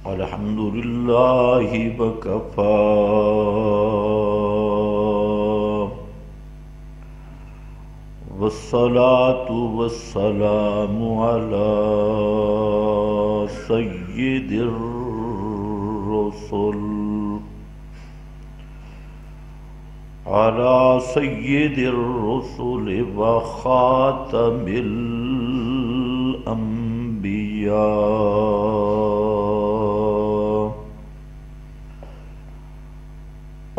الحمد لله وكفى والصلاة والسلام على سيد الرسل وخاتم الأنبياء.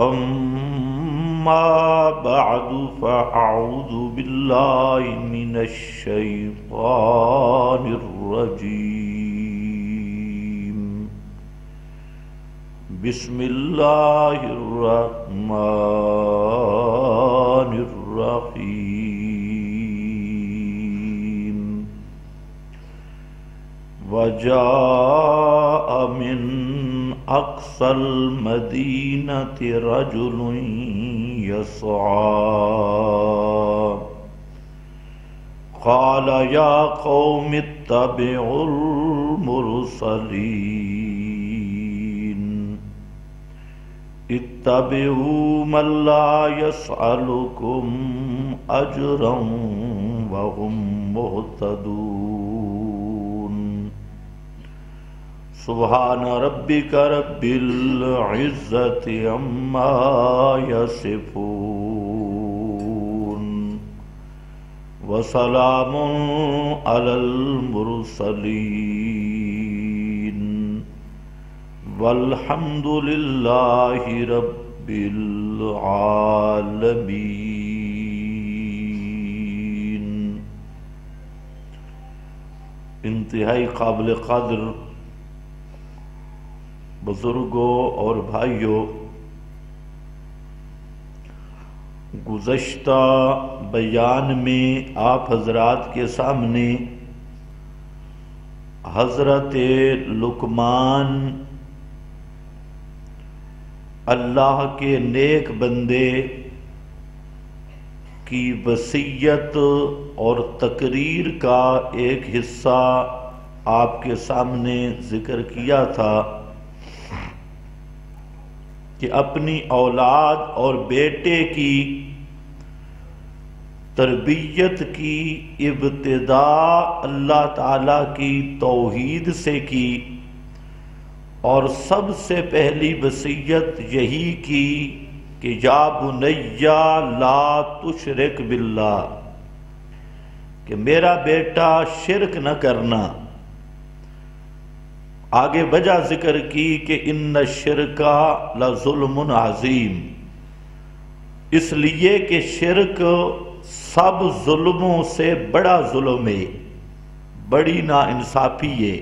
أما بعد فأعوذ بالله من الشيطان الرجيم. بسم الله الرحمن الرحيم. وجاء من أقصى المدينة رجل يسعى قال يا قوم اتبعوا المرسلين اتبعوا من لا يسألكم أجرا وهم مهتدون. سبحان ربك رب العزة عما يصفون وسلام على المرسلين والحمد لله رب العالمين. انتہائی قابل قدر بزرگوں اور بھائیوں، گزشتہ بیان میں آپ حضرات کے سامنے حضرت لقمان اللہ کے نیک بندے کی وصیت اور تقریر کا ایک حصہ آپ کے سامنے ذکر کیا تھا کہ اپنی اولاد اور بیٹے کی تربیت کی ابتدا اللہ تعالی کی توحید سے کی، اور سب سے پہلی وصیت یہی کی کہ یا بنی لا تشرک باللہ، کہ میرا بیٹا شرک نہ کرنا. آگے وجہ ذکر کی کہ ان الشرک لظلم عظیم، اس لیے کہ شرک سب ظلموں سے بڑا ظلم ہے، بڑی ناانصافی ہے.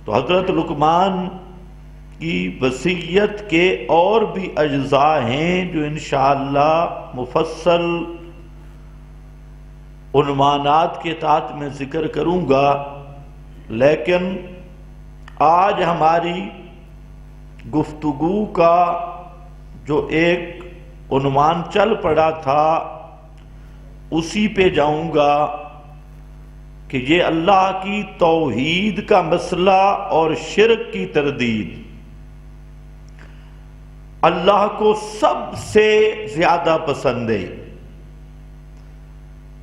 تو حضرت لقمان کی وصیت کے اور بھی اجزاء ہیں جو انشاءاللہ مفصل عنوانات کے تحت میں ذکر کروں گا، لیکن آج ہماری گفتگو کا جو ایک عنوان چل پڑا تھا اسی پہ جاؤں گا کہ یہ اللہ کی توحید کا مسئلہ اور شرک کی تردید اللہ کو سب سے زیادہ پسند ہے.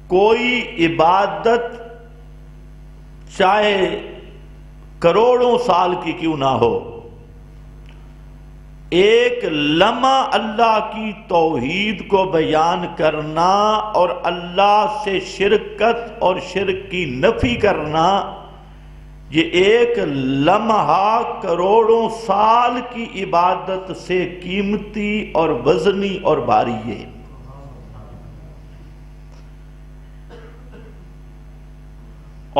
کوئی عبادت چاہے کروڑوں سال کی کیوں نہ ہو، ایک لمحہ اللہ کی توحید کو بیان کرنا اور اللہ سے شرکت اور شرک کی نفی کرنا، یہ ایک لمحہ کروڑوں سال کی عبادت سے قیمتی اور وزنی اور بھاری ہے.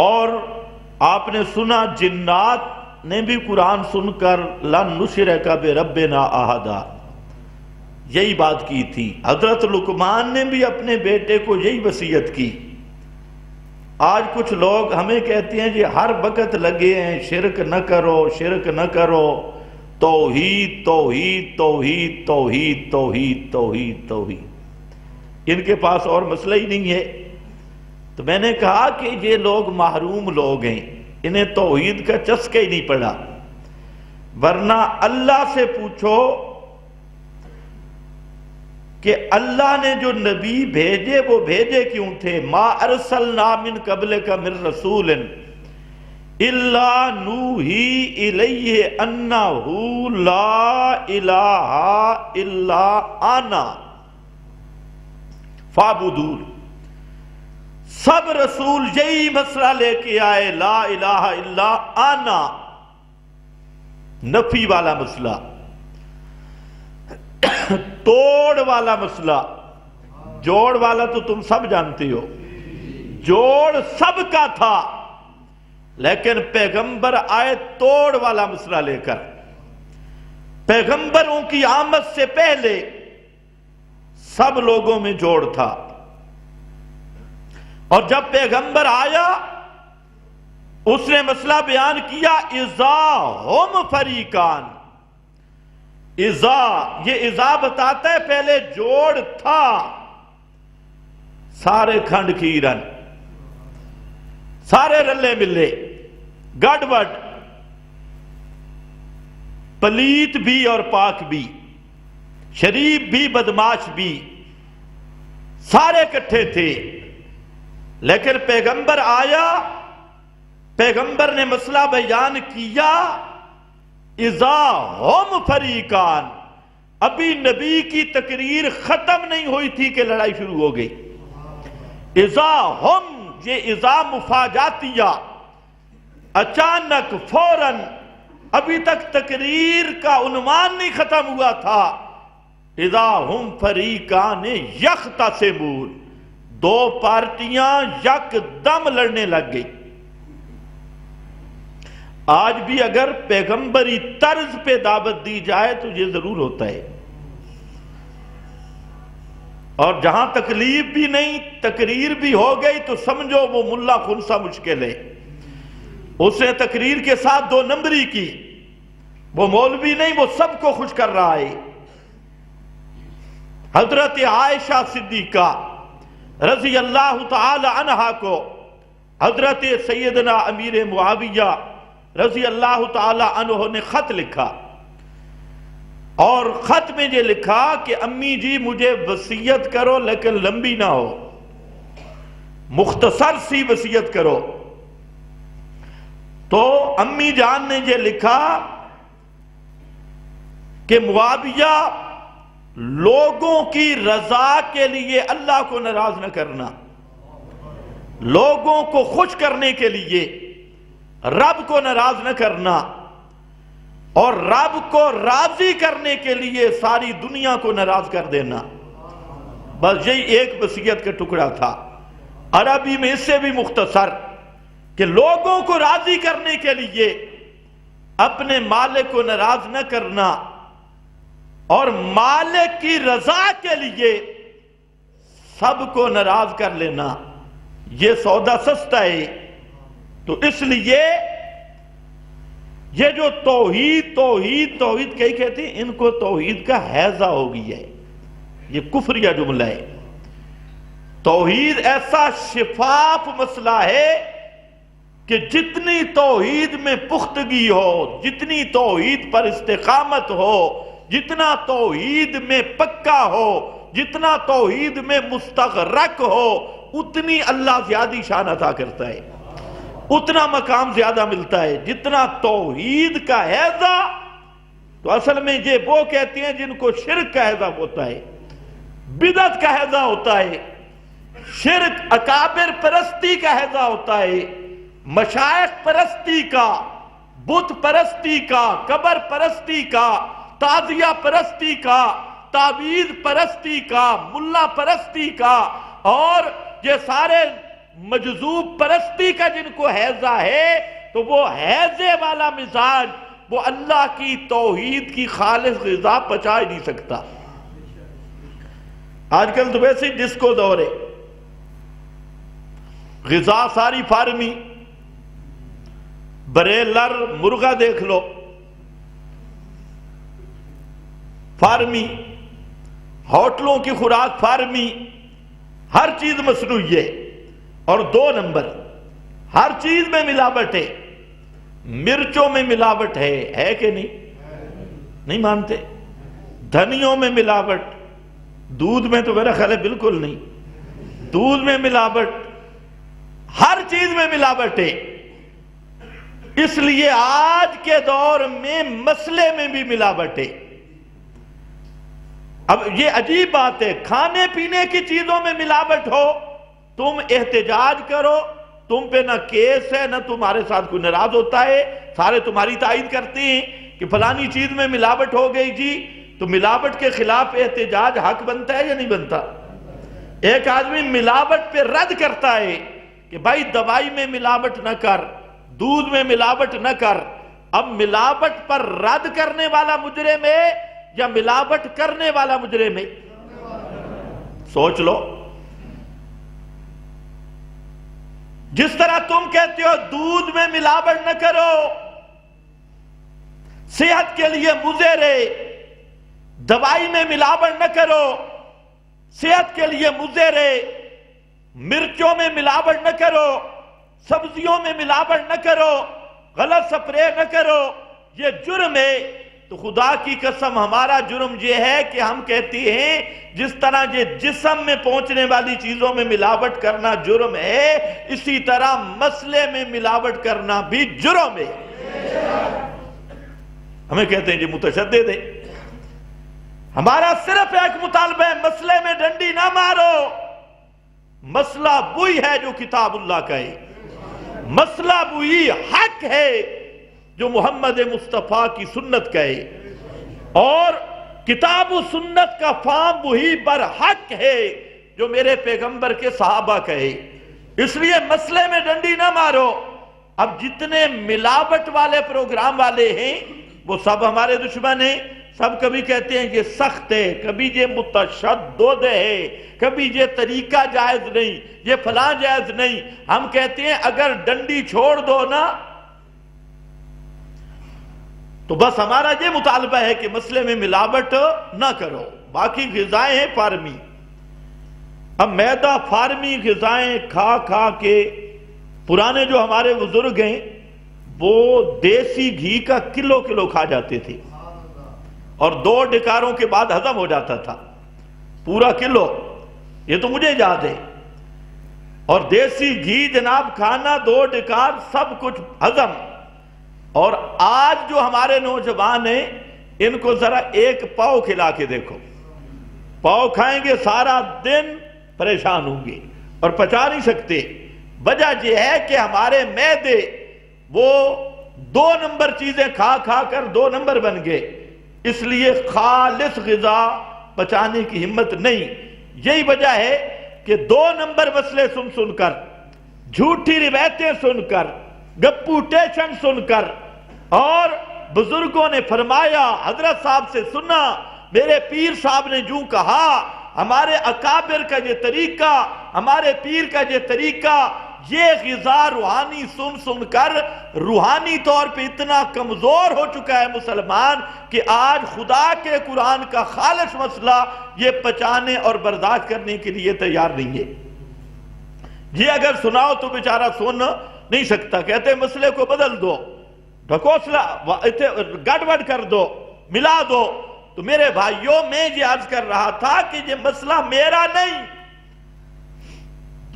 اور آپ نے سنا جنات نے بھی قرآن سن کر لن نشرک بربنا احدا یہی بات کی تھی. حضرت لقمان نے بھی اپنے بیٹے کو یہی وصیت کی. آج کچھ لوگ ہمیں کہتے ہیں جی ہر وقت لگے ہیں شرک نہ کرو، شرک نہ کرو، توحید توحید توحید توحید توحید توحید توحید. ان کے پاس اور مسئلہ ہی نہیں ہے. تو میں نے کہا کہ یہ لوگ محروم لوگ ہیں، انہیں توحید کا چسکا ہی نہیں پڑا. ورنہ اللہ سے پوچھو کہ اللہ نے جو نبی بھیجے وہ بھیجے کیوں تھے؟ ما ارسلنا من قبلک من رسول الا نوحی الیہ انہ لا الہ الا انا فاعبدون. سب رسول یہی مسئلہ لے کے آئے، لا الہ الا انا، نفی والا مسئلہ، توڑ والا مسئلہ. جوڑ والا تو تم سب جانتے ہو، جوڑ سب کا تھا، لیکن پیغمبر آئے توڑ والا مسئلہ لے کر. پیغمبروں کی آمد سے پہلے سب لوگوں میں جوڑ تھا، اور جب پیغمبر آیا اس نے مسئلہ بیان کیا، اذا ہم فریقان. اذا، یہ اذا بتاتا ہے پہلے جوڑ تھا، سارے کھنڈ کھیرن، سارے رلے ملے، گڑبڑ، پلیت بھی اور پاک بھی، شریف بھی بدماش بھی، سارے اکٹھے تھے. لیکن پیغمبر آیا، پیغمبر نے مسئلہ بیان کیا، اذا ہم فریقان. ابھی نبی کی تقریر ختم نہیں ہوئی تھی کہ لڑائی شروع ہو گئی. اذا ہم، یہ اذا مفاجاتیہ، اچانک، فوراً، ابھی تک تقریر کا عنوان نہیں ختم ہوا تھا. اذا ہم فریقان یختصمون، دو پارٹیاں یک دم لڑنے لگ گئی. آج بھی اگر پیغمبری طرز پہ دعوت دی جائے تو یہ ضرور ہوتا ہے، اور جہاں تکلیف بھی نہیں، تقریر بھی ہو گئی تو سمجھو وہ ملا خنسا مشکل ہے. اس نے تقریر کے ساتھ 2 نمبری کی، وہ مولوی نہیں، وہ سب کو خوش کر رہا ہے. حضرت عائشہ صدیقہ رضی اللہ تعالی عنہا کو حضرت سیدنا امیر معاویہ رضی اللہ تعالی عنہ نے خط لکھا، اور خط میں یہ لکھا کہ امی جی مجھے وصیت کرو لیکن لمبی نہ ہو، مختصر سی وصیت کرو. تو امی جان نے یہ لکھا کہ معاویہ، لوگوں کی رضا کے لیے اللہ کو ناراض نہ کرنا، لوگوں کو خوش کرنے کے لیے رب کو ناراض نہ کرنا، اور رب کو راضی کرنے کے لیے ساری دنیا کو ناراض کر دینا. بس یہی ایک وصیت کا ٹکڑا تھا. عربی میں اس سے بھی مختصر کہ لوگوں کو راضی کرنے کے لیے اپنے مالک کو ناراض نہ کرنا، اور مالک کی رضا کے لیے سب کو ناراض کر لینا. یہ سودا سستا ہے. تو اس لیے یہ جو توحید توحید توحید کئی کہتے ہیں، ان کو توحید کا حیضہ ہو گئی ہے. یہ کفریہ جملہ ہے. توحید ایسا شفاف مسئلہ ہے کہ جتنی توحید میں پختگی ہو، جتنی توحید پر استقامت ہو، جتنا توحید میں پکا ہو، جتنا توحید میں مستغرق ہو، اتنی اللہ زیادہ شان عطا کرتا ہے، اتنا مقام زیادہ ملتا ہے. جتنا توحید کا حیضہ، تو اصل میں یہ وہ کہتے ہیں جن کو شرک کا حیضہ ہوتا ہے، بدعت کا حیضہ ہوتا ہے، شرک اکابر پرستی کا حیضہ ہوتا ہے، مشائخ پرستی کا، بت پرستی کا، قبر پرستی کا، تعزیہ پرستی کا، تعویذ پرستی کا، ملا پرستی کا، اور یہ سارے مجذوب پرستی کا جن کو حیضہ ہے، تو وہ حیضے والا مزاج وہ اللہ کی توحید کی خالص غذا پچا ہی نہیں سکتا. آج کل تو ویسے ہی ڈسکو دور ہے، غذا ساری فارمی، بریلر مرغا دیکھ لو فارمی، ہوٹلوں کی خوراک فارمی، ہر چیز مصنوعی ہے. اور 2 نمبر، ہر چیز میں ملاوٹ ہے. مرچوں میں ملاوٹ ہے کہ نہیں مانتے؟ دھنیوں میں ملاوٹ، دودھ میں تو میرا خیال ہے بالکل نہیں، دودھ میں ملاوٹ، ہر چیز میں ملاوٹ ہے۔ اس لیے آج کے دور میں مسئلے میں بھی ملاوٹ ہے۔ اب یہ عجیب بات ہے، کھانے پینے کی چیزوں میں ملاوٹ ہو، تم احتجاج کرو، تم پہ نہ کیس ہے، نہ تمہارے ساتھ کوئی ناراض ہوتا ہے، سارے تمہاری تائید کرتے ہیں کہ فلانی چیز میں ملاوٹ ہو گئی جی، تو ملاوٹ کے خلاف احتجاج حق بنتا ہے یا نہیں بنتا؟ ایک آدمی ملاوٹ پہ رد کرتا ہے کہ بھائی دوائی میں ملاوٹ نہ کر، دودھ میں ملاوٹ نہ کر۔ اب ملاوٹ پر رد کرنے والا مجرم ہے یا ملاوٹ کرنے والا مجرم ہے؟ سوچ لو۔ جس طرح تم کہتے ہو دودھ میں ملاوٹ نہ کرو، صحت کے لیے مضر ہے، دوائی میں ملاوٹ نہ کرو، صحت کے لیے مضر ہے، مرچوں میں ملاوٹ نہ کرو، سبزیوں میں ملاوٹ نہ کرو، غلط سپرے نہ کرو، یہ جرم ہے، تو خدا کی قسم ہمارا جرم یہ ہے کہ ہم کہتے ہیں جس طرح یہ جسم میں پہنچنے والی چیزوں میں ملاوٹ کرنا جرم ہے، اسی طرح مسئلے میں ملاوٹ کرنا بھی جرم ہے۔ ہمیں کہتے ہیں یہ متشدد ہے۔ ہمارا صرف ایک مطالبہ ہے، مسئلے میں ڈنڈی نہ مارو، مسئلہ وہی ہے جو کتاب اللہ کا ہے، مسئلہ وہی حق ہے جو محمد مصطفیٰ کی سنت کا ہے، اور کتاب و سنت کا فہم وہی برحق ہے جو میرے پیغمبر کے صحابہ کا ہے۔ اس لیے مسئلے میں ڈنڈی نہ مارو۔ اب جتنے ملاوٹ والے پروگرام والے ہیں وہ سب ہمارے دشمن ہیں، سب کبھی کہتے ہیں یہ سخت ہے، کبھی یہ متشدد ہے، کبھی یہ طریقہ جائز نہیں، یہ فلاں جائز نہیں۔ ہم کہتے ہیں اگر ڈنڈی چھوڑ دو نا، تو بس ہمارا یہ مطالبہ ہے کہ مسئلے میں ملاوٹ نہ کرو۔ باقی غذائیں ہیں فارمی، اب میدہ فارمی غذائیں کھا کھا کے پرانے جو ہمارے بزرگ ہیں وہ دیسی گھی کا کلو کلو کھا جاتے تھے، اور 2 ڈکاروں کے بعد ہضم ہو جاتا تھا پورا کلو، یہ تو مجھے یاد ہے۔ اور دیسی گھی جناب کھانا 2 ڈکار سب کچھ ہضم۔ اور آج جو ہمارے نوجوان ہیں ان کو ذرا 1 پاؤ کھلا کے دیکھو، پاؤ کھائیں گے سارا دن پریشان ہوں گے اور پچا نہیں سکتے۔ وجہ یہ ہے کہ ہمارے معدے وہ 2 نمبر چیزیں کھا کھا کر 2 نمبر بن گئے، اس لیے خالص غذا پچانے کی ہمت نہیں۔ یہی وجہ ہے کہ 2 نمبر مسئلے سن سن کر، جھوٹی روایتیں سن کر، گپوٹیشن سن کر، اور بزرگوں نے فرمایا، حضرت صاحب سے سنا، میرے پیر صاحب نے جو کہا، ہمارے اکابر کا یہ طریقہ، ہمارے پیر کا یہ طریقہ، یہ غذا روحانی سن سن کر روحانی طور پہ اتنا کمزور ہو چکا ہے مسلمان کہ آج خدا کے قرآن کا خالص مسئلہ یہ پچانے اور برداشت کرنے کے لیے تیار نہیں ہے۔ یہ اگر سناؤ تو بیچارہ سن نہیں سکتا، کہتے ہیں مسئلے کو بدل دو، ڈھکوسلا گڑبڑ کر دو، ملا دو۔ تو میرے بھائیوں میں یہ عرض کر رہا تھا کہ یہ مسئلہ میرا نہیں،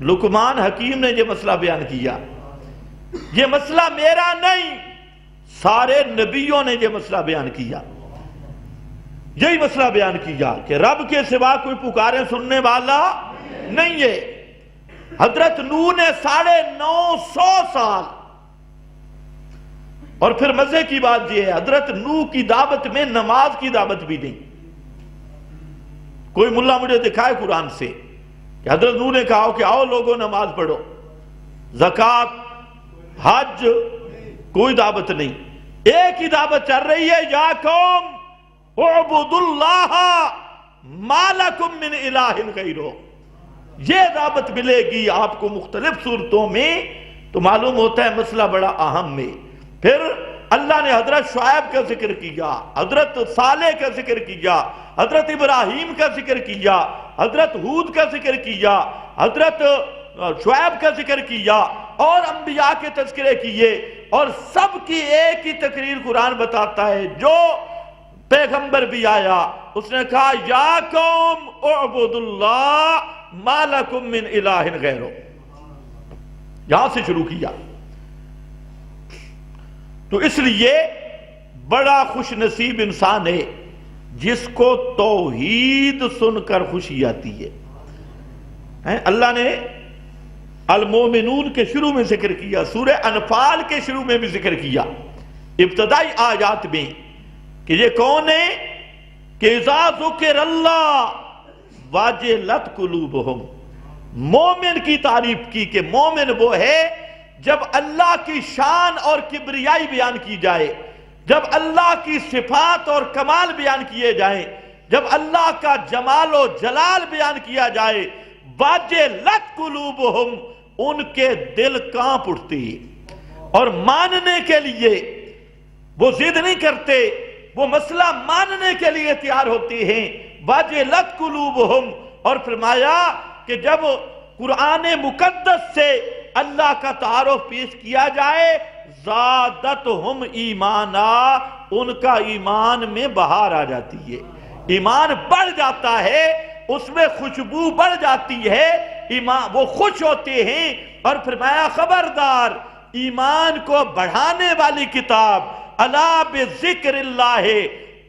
لقمان حکیم نے یہ مسئلہ بیان کیا، یہ مسئلہ میرا نہیں، سارے نبیوں نے یہ مسئلہ بیان کیا، یہی مسئلہ بیان کیا کہ رب کے سوا کوئی پکارے سننے والا نہیں ہے۔ حضرت نوح نے 950 سال، اور پھر مزے کی بات یہ ہے حضرت نوح کی دعوت میں نماز کی دعوت بھی نہیں۔ کوئی ملا مجھے دکھائے قرآن سے کہ حضرت نوح نے کہا کہ آؤ لوگوں نماز پڑھو، زکوٰۃ، حج، کوئی دعوت نہیں۔ ایک ہی دعوت چل رہی ہے، یا قوم اعبدوا اللہ ما لکم من الہ غیرہ۔ یہ دعوت ملے گی آپ کو مختلف صورتوں میں، تو معلوم ہوتا ہے مسئلہ بڑا اہم ہے۔ پھر اللہ نے حضرت شعیب کا ذکر کیا، حضرت صالح کا ذکر کیا، حضرت ابراہیم کا ذکر کیا، حضرت ہود کا ذکر کیا، حضرت شعیب کا ذکر کیا، اور انبیاء کے تذکرے کیے، اور سب کی ایک ہی تقریر قرآن بتاتا ہے۔ جو پیغمبر بھی آیا اس نے کہا یا قوم اعبدوا اللہ ما لکم من الہ غیرہ، یہاں سے شروع کیا۔ تو اس لیے بڑا خوش نصیب انسان ہے جس کو توحید سن کر خوشی آتی ہے۔ اللہ نے المومنون کے شروع میں ذکر کیا، سورہ انفال کے شروع میں بھی ذکر کیا، ابتدائی آیات میں، کہ یہ کون ہے کہ اذا ذکر اللہ واجلت قلوبہم، مومن کی تعریف کی کہ مومن وہ ہے جب اللہ کی شان اور کبریائی بیان کی جائے، جب اللہ کی صفات اور کمال بیان کیے جائیں، جب اللہ کا جمال و جلال بیان کیا جائے، واجلت قلوبہم، ان کے دل کانپ اٹھتے اور ماننے کے لیے وہ ضد نہیں کرتے، وہ مسئلہ ماننے کے لیے تیار ہوتی ہیں۔ واجلت قلوبہم، اور فرمایا کہ جب قرآن مقدس سے اللہ کا تعارف پیش کیا جائے، زادتہم ایمانا، ان کا ایمان میں بہار آ جاتی ہے، ایمان بڑھ جاتا ہے، اس میں خوشبو بڑھ جاتی ہے، ایمان وہ خوش ہوتے ہیں۔ اور فرمایا خبردار، ایمان کو بڑھانے والی کتاب الا بذکر اللہ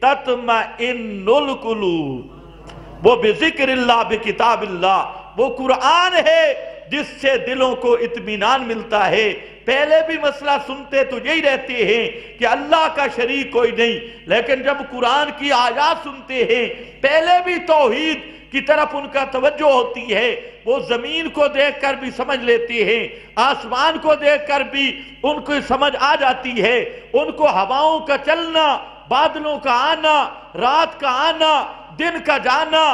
تطمئن القلوب، وہ بذکر اللہ بکتاب اللہ، وہ قرآن ہے جس سے دلوں کو اطمینان ملتا ہے۔ پہلے بھی مسئلہ سنتے تو یہی رہتے ہیں کہ اللہ کا شریک کوئی نہیں، لیکن جب قرآن کی آیات سنتے ہیں پہلے بھی توحید کی طرف ان کا توجہ ہوتی ہے، وہ زمین کو دیکھ کر بھی سمجھ لیتے ہیں، آسمان کو دیکھ کر بھی ان کو سمجھ آ جاتی ہے، ان کو ہواؤں کا چلنا، بادلوں کا آنا، رات کا آنا، دن کا جانا،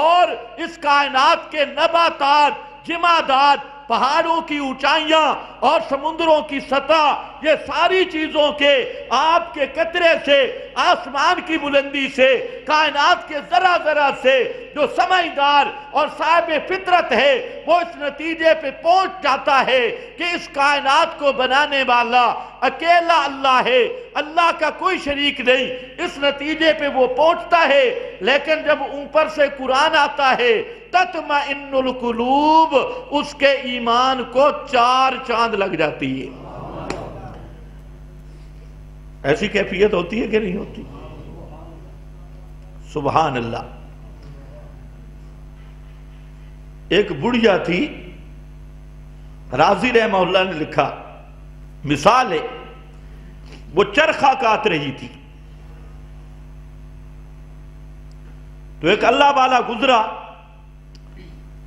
اور اس کائنات کے نباتات، جمادات، پہاڑوں کی اونچائیاں اور سمندروں کی سطح، یہ ساری چیزوں کے آپ کے قطرے سے، آسمان کی بلندی سے، کائنات کے ذرہ ذرہ سے جو سمجھدار اور صاحب فطرت ہے وہ اس نتیجے پہ پہنچ جاتا ہے کہ اس کائنات کو بنانے والا اکیلا اللہ ہے، اللہ کا کوئی شریک نہیں، اس نتیجے پہ وہ پہنچتا ہے۔ لیکن جب اوپر سے قرآن آتا ہے تطمئن القلوب، اس کے ایمان کو چار چاند لگ جاتی ہے۔ ایسی کیفیت ہوتی ہے کہ نہیں ہوتی؟ سبحان اللہ۔ ایک بڑھیا تھی، رازی رحمہ اللہ نے لکھا، مثال ہے، وہ چرخہ کاٹ رہی تھی، تو ایک اللہ والا گزرا،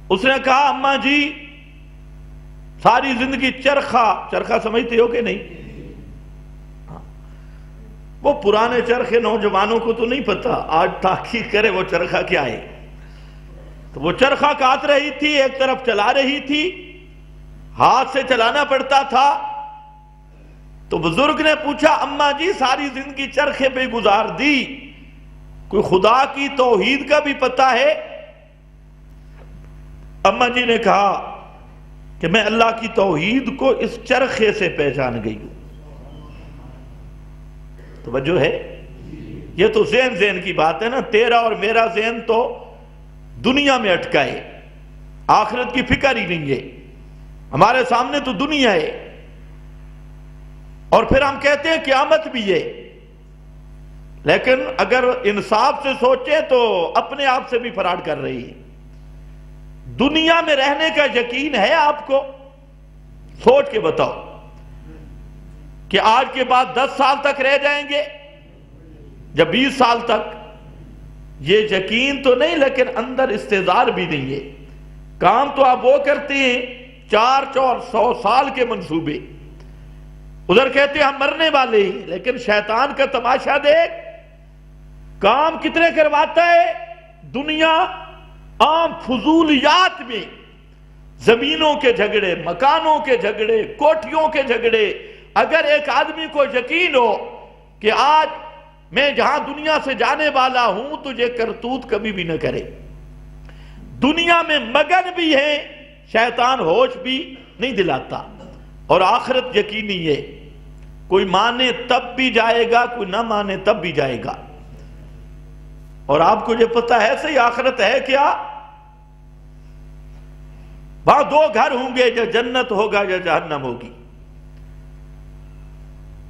اس نے کہا اماں جی ساری زندگی چرخہ سمجھتے ہو کہ نہیں؟ وہ پرانے چرخے نوجوانوں کو تو نہیں پتا، آج تحقیق کرے وہ چرخہ کیا ہے۔ تو وہ چرخہ کاٹ رہی تھی، ایک طرف چلا رہی تھی، ہاتھ سے چلانا پڑتا تھا۔ تو بزرگ نے پوچھا اماں جی ساری زندگی چرخے پہ گزار دی، کوئی خدا کی توحید کا بھی پتہ ہے؟ اماں جی نے کہا کہ میں اللہ کی توحید کو اس چرخے سے پہچان گئی ہوں۔ توجہ ہے؟ یہ تو ذہن کی بات ہے نا، تیرا اور میرا ذہن تو دنیا میں اٹکا ہے، آخرت کی فکر ہی نہیں ہے، ہمارے سامنے تو دنیا ہے، اور پھر ہم کہتے ہیں قیامت بھی ہے، لیکن اگر انصاف سے سوچیں تو اپنے آپ سے بھی فراڈ کر رہی ہے۔ دنیا میں رہنے کا یقین ہے آپ کو؟ سوچ کے بتاؤ کہ آج کے بعد 10 سال تک رہ جائیں گے یا 20 سال تک؟ یہ یقین تو نہیں، لیکن اندر استحضار بھی نہیں ہے۔ کام تو آپ وہ کرتے ہیں 400 سال کے منصوبے، ادھر کہتے ہیں ہم مرنے والے ہیں، لیکن شیطان کا تماشا دیکھ، کام کتنے کرواتا ہے۔ دنیا عام فضولیات میں زمینوں کے جھگڑے، مکانوں کے جھگڑے، کوٹھیوں کے جھگڑے۔ اگر ایک آدمی کو یقین ہو کہ آج میں جہاں دنیا سے جانے والا ہوں تو یہ کرتوت کبھی بھی نہ کرے۔ دنیا میں مگن بھی ہے، شیطان ہوش بھی نہیں دلاتا، اور آخرت یقینی ہے، کوئی مانے تب بھی جائے گا، کوئی نہ مانے تب بھی جائے گا۔ اور آپ کو یہ پتہ ہے صحیح آخرت ہے کیا؟ وہاں دو گھر ہوں گے، یا جنت ہوگا یا جہنم ہوگی،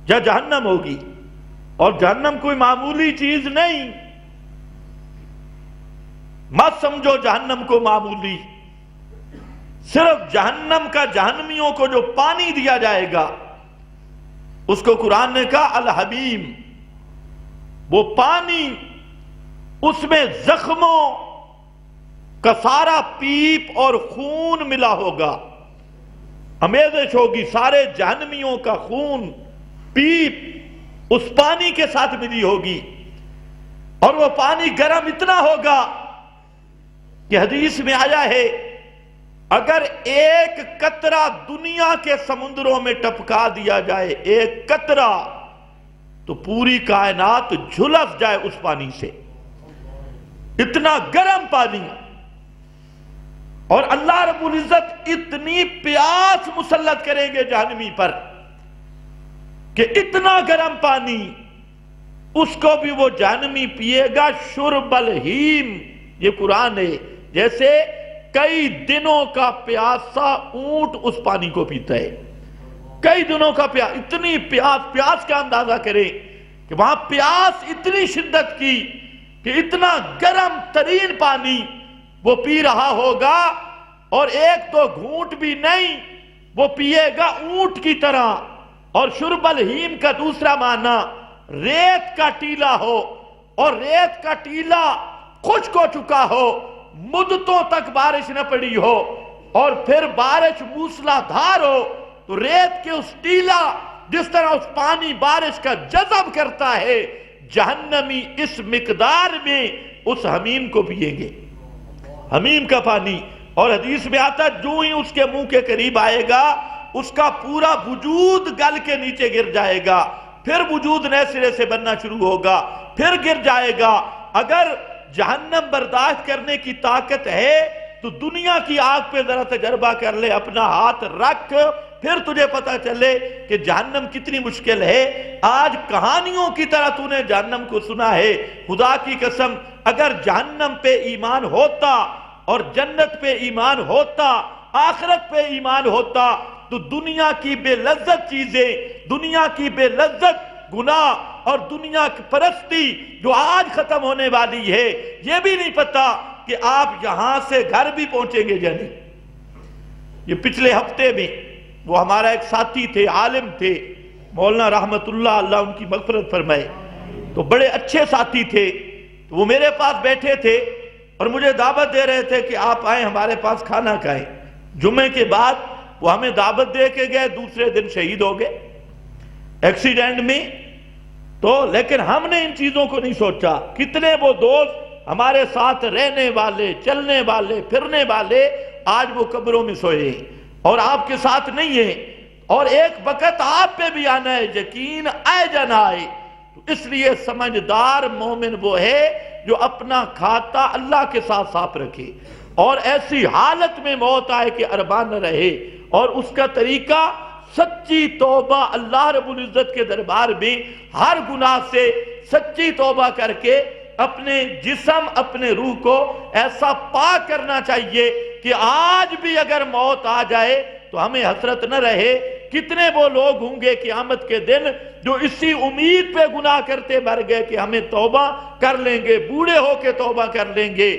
یا جہنم ہوگی۔ اور جہنم کوئی معمولی چیز نہیں، مت سمجھو جہنم کو معمولی۔ صرف جہنم کا جہنمیوں کو جو پانی دیا جائے گا اس کو قرآن نے کہا الحمیم، وہ پانی، اس میں زخموں کا سارا پیپ اور خون ملا ہوگا۔ آمیزش ہوگی، سارے جہنمیوں کا خون، پیپ اس پانی کے ساتھ ملی ہوگی، اور وہ پانی گرم اتنا ہوگا کہ حدیث میں آیا ہے اگر ایک قطرہ دنیا کے سمندروں میں ٹپکا دیا جائے، ایک قطرہ، تو پوری کائنات جھلس جائے اس پانی سے، اتنا گرم پانی۔ اور اللہ رب العزت اتنی پیاس مسلط کریں گے جہنمی پر کہ اتنا گرم پانی اس کو بھی وہ جہنمی پیے گا شرب الہیم۔ یہ قرآن ہے، جیسے کئی دنوں کا پیاسا اونٹ اس پانی کو پیتا ہے، کئی دنوں کا پیاس، اتنی پیاس کا اندازہ کریں کہ وہاں پیاس اتنی شدت کی کہ اتنا گرم ترین پانی وہ پی رہا ہوگا، اور ایک دو گھونٹ بھی نہیں، وہ پیے گا اونٹ کی طرح۔ اور شرب الہیم کا دوسرا معنی ریت کا ٹیلا ہو، اور ریت کا ٹیلا خشک ہو چکا ہو، مدتوں تک بارش نہ پڑی ہو، اور پھر بارش موسلا دھار ہو، تو ریت کے اس ٹیلا جس طرح اس پانی بارش کا جذب کرتا ہے، جہنمی اس مقدار میں اس حمیم کو پیئیں گے، حمیم کا پانی۔ اور حدیث میں آتا جو ہی اس کے منہ کے قریب آئے گا اس کا پورا وجود گل کے نیچے گر جائے گا، پھر وجود نئے سرے سے بننا شروع ہوگا، پھر گر جائے گا۔ اگر جہنم برداشت کرنے کی طاقت ہے تو دنیا کی آگ پہ ذرا تجربہ کر لے، اپنا ہاتھ رکھ، پھر تجھے پتا چلے کہ جہنم کتنی مشکل ہے۔ آج کہانیوں کی طرح تو نے جہنم کو سنا ہے، خدا کی قسم اگر جہنم پہ ایمان ہوتا اور جنت پہ ایمان ہوتا، آخرت پہ ایمان ہوتا، تو دنیا کی بے لذت چیزیں، دنیا کی بے لذت گناہ اور دنیا کی پرستی جو آج ختم ہونے والی ہے، یہ بھی نہیں پتا کہ آپ یہاں سے گھر بھی پہنچیں گے یا نہیں۔ یہ پچھلے ہفتے میں وہ ہمارا ایک ساتھی تھے، عالم تھے، مولانا رحمت اللہ ان کی مغفرت فرمائے، تو بڑے اچھے ساتھی تھے۔ تو وہ میرے پاس بیٹھے تھے اور مجھے دعوت دے رہے تھے کہ آپ آئیں ہمارے پاس کھانا کھائیں۔ جمعے کے بعد وہ ہمیں دعوت دے کے گئے، دوسرے دن شہید ہو گئے ایکسیڈنٹ میں۔ تو لیکن ہم نے ان چیزوں کو نہیں سوچا، کتنے وہ دوست ہمارے ساتھ رہنے والے، چلنے والے، پھرنے والے آج وہ قبروں میں سوئے ہیں اور آپ کے ساتھ نہیں ہیں، اور ایک وقت آپ پہ بھی آنا ہے، یقین آئے یا نہ آئے۔ تو اس لیے سمجھدار مومن وہ ہے جو اپنا کھاتا اللہ کے ساتھ صاف رکھے، اور ایسی حالت میں موت آئے کہ اربان نہ رہے، اور اس کا طریقہ سچی توبہ، اللہ رب العزت کے دربار میں ہر گناہ سے سچی توبہ کر کے اپنے جسم، اپنے روح کو ایسا پاک کرنا چاہیے کہ آج بھی اگر موت آ جائے تو ہمیں حسرت نہ رہے۔ کتنے وہ لوگ ہوں گے قیامت کے دن جو اسی امید پہ گناہ کرتے مر گئے کہ ہمیں توبہ کر لیں گے، بوڑھے ہو کے توبہ کر لیں گے،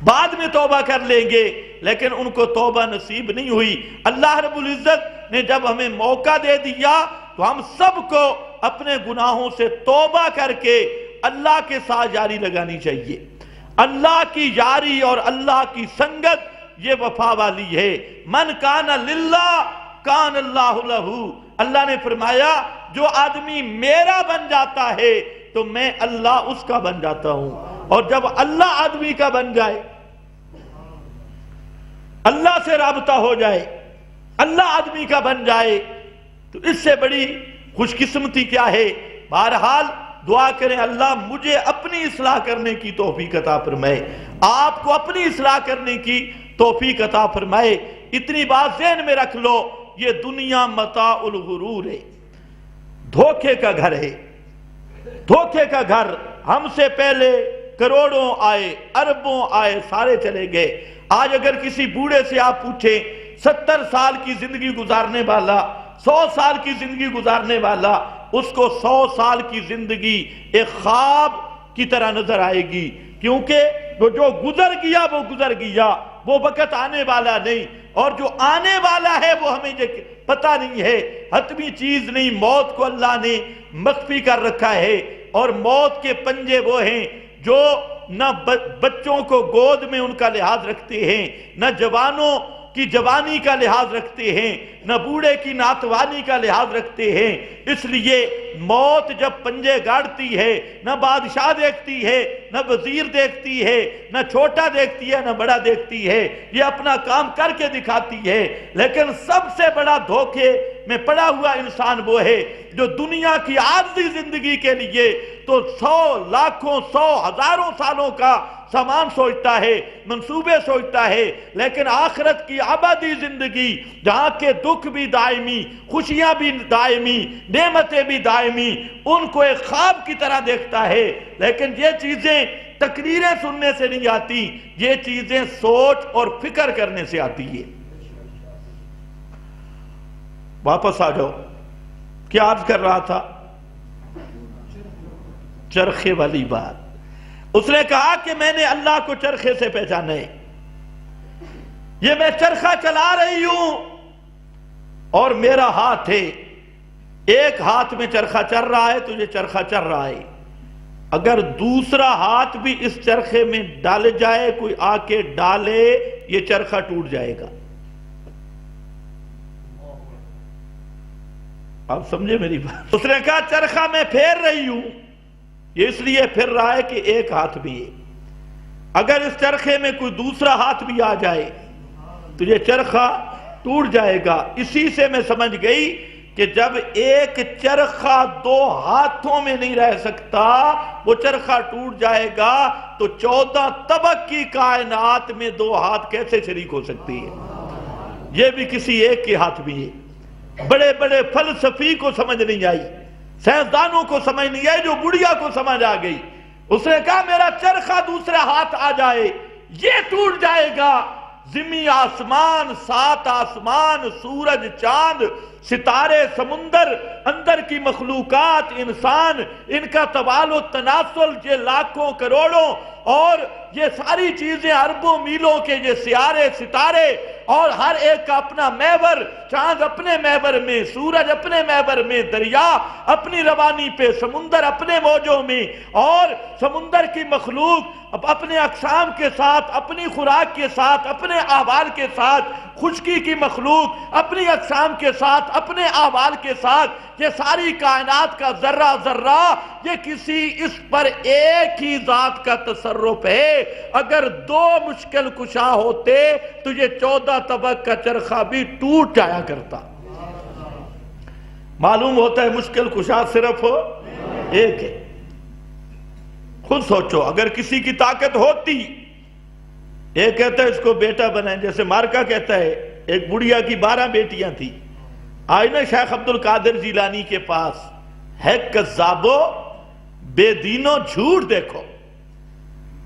بعد میں توبہ کر لیں گے، لیکن ان کو توبہ نصیب نہیں ہوئی۔ اللہ رب العزت نے جب ہمیں موقع دے دیا تو ہم سب کو اپنے گناہوں سے توبہ کر کے اللہ کے ساتھ جاری لگانی چاہیے۔ اللہ کی یاری اور اللہ کی سنگت یہ وفا والی ہے۔ من کان للہ کان اللہ لہو، اللہ نے فرمایا جو آدمی میرا بن جاتا ہے تو میں اللہ اس کا بن جاتا ہوں، اور جب اللہ آدمی کا بن جائے، اللہ سے رابطہ ہو جائے، اللہ آدمی کا بن جائے، تو اس سے بڑی خوش قسمتی کیا ہے۔ بہرحال دعا کریں اللہ مجھے اپنی اصلاح کرنے کی توفیق عطا فرمائے، آپ کو اپنی اصلاح کرنے کی توفیق عطا فرمائے۔ اتنی بات ذہن میں رکھ لو، یہ دنیا متاع الغرور ہے، دھوکے کا گھر ہے، دھوکے کا گھر۔ ہم سے پہلے کروڑوں آئے، اربوں آئے، سارے چلے گئے۔ آج اگر کسی بوڑھے سے آپ پوچھیں 70 سال کی زندگی گزارنے والا، 100 سال کی زندگی گزارنے والا، اس کو 100 سال کی زندگی ایک خواب کی طرح نظر آئے گی، کیونکہ وہ جو گزر گیا وہ گزر گیا، وہ وقت آنے والا نہیں، اور جو آنے والا ہے وہ ہمیں پتہ نہیں ہے، حتمی چیز نہیں۔ موت کو اللہ نے مخفی کر رکھا ہے، اور موت کے پنجے وہ ہیں جو نہ بچوں کو گود میں ان کا لحاظ رکھتے ہیں، نہ جوانوں کی جوانی کا لحاظ رکھتے ہیں، نہ بوڑھے کی ناتوانی کا لحاظ رکھتے ہیں۔ اس لیے موت جب پنجے گاڑتی ہے، نہ بادشاہ دیکھتی ہے، نہ وزیر دیکھتی ہے، نہ چھوٹا دیکھتی ہے، نہ بڑا دیکھتی ہے، یہ اپنا کام کر کے دکھاتی ہے۔ لیکن سب سے بڑا دھوکے میں پڑا ہوا انسان وہ ہے جو دنیا کی عارضی زندگی کے لیے تو 100 لاکھوں 100 ہزاروں سالوں کا سامان سوچتا ہے، منصوبے سوچتا ہے، لیکن آخرت کی ابدی زندگی جہاں کے دکھ بھی دائمی، خوشیاں بھی دائمی، نعمتیں بھی دائمی، ان کو ایک خواب کی طرح دیکھتا ہے۔ لیکن یہ چیزیں تقریریں سننے سے نہیں آتی، یہ چیزیں سوچ اور فکر کرنے سے آتی ہے۔ واپس آ جاؤ، کیا عرض کر رہا تھا؟ چرخے والی بات۔ اس نے کہا کہ میں نے اللہ کو چرخے سے پہچانا ہے، یہ میں چرخہ چلا رہی ہوں اور میرا ہاتھ ہے، ایک ہاتھ میں چرخہ چل رہا ہے تو یہ چرخہ چل رہا ہے، اگر دوسرا ہاتھ بھی اس چرخے میں ڈال جائے، کوئی آ کے ڈالے، یہ چرخہ ٹوٹ جائے گا۔ آپ سمجھے میری بات؟ اس نے کہا چرخہ میں پھیر رہی ہوں، یہ اس لیے پھر رہا ہے کہ ایک ہاتھ بھی ہے، اگر اس چرخے میں کوئی دوسرا ہاتھ بھی آ جائے تو یہ چرخہ ٹوٹ جائے گا۔ اسی سے میں سمجھ گئی کہ جب ایک چرخہ 2 ہاتھوں میں نہیں رہ سکتا، وہ چرخہ ٹوٹ جائے گا، تو 14 طبق کی کائنات میں 2 ہاتھ کیسے شریک ہو سکتی ہے؟ یہ بھی کسی ایک کے ہاتھ بھی ہے۔ بڑے بڑے فلسفی کو سمجھ نہیں آئی، سائنسدانوں کو سمجھ نہیں آئی، جو بڑھیا کو سمجھ آ گئی۔ اس نے کہا میرا چرخہ دوسرا ہاتھ آ جائے، یہ ٹوٹ جائے گا، زمین آسمان، 7 آسمان، سورج چاند، ستارے، سمندر، اندر کی مخلوقات، انسان، ان کا تبادل و تناسل، یہ لاکھوں کروڑوں اور یہ ساری چیزیں اربوں میلوں کے یہ سیارے ستارے، اور ہر ایک کا اپنا محور، چاند اپنے محور میں، سورج اپنے محور میں، دریا اپنی روانی پہ، سمندر اپنے موجوں میں، اور سمندر کی مخلوق اپنے اقسام کے ساتھ، اپنی خوراک کے ساتھ، اپنے احوال کے ساتھ، خشکی کی مخلوق اپنی اقسام کے ساتھ، اپنے احوال کے ساتھ، یہ ساری کائنات کا ذرہ ذرہ یہ کسی اس پر ایک ہی ذات کا تصرف ہے۔ اگر 2 مشکل کشا ہوتے تو یہ 14 طبق کا چرخہ بھی ٹوٹ جایا کرتا۔ معلوم ہوتا ہے مشکل کشا صرف ایک ہے۔ خود سوچو، اگر کسی کی طاقت ہوتی، ایک کہتا ہے اس کو بیٹا بنائیں، جیسے مارکا کہتا ہے ایک بڑھیا کی 12 بیٹیاں تھی، آئی نا شیخ عبد القادر جیلانی کے پاس، ہے کذابو، بے دینو، جھوٹ دیکھو،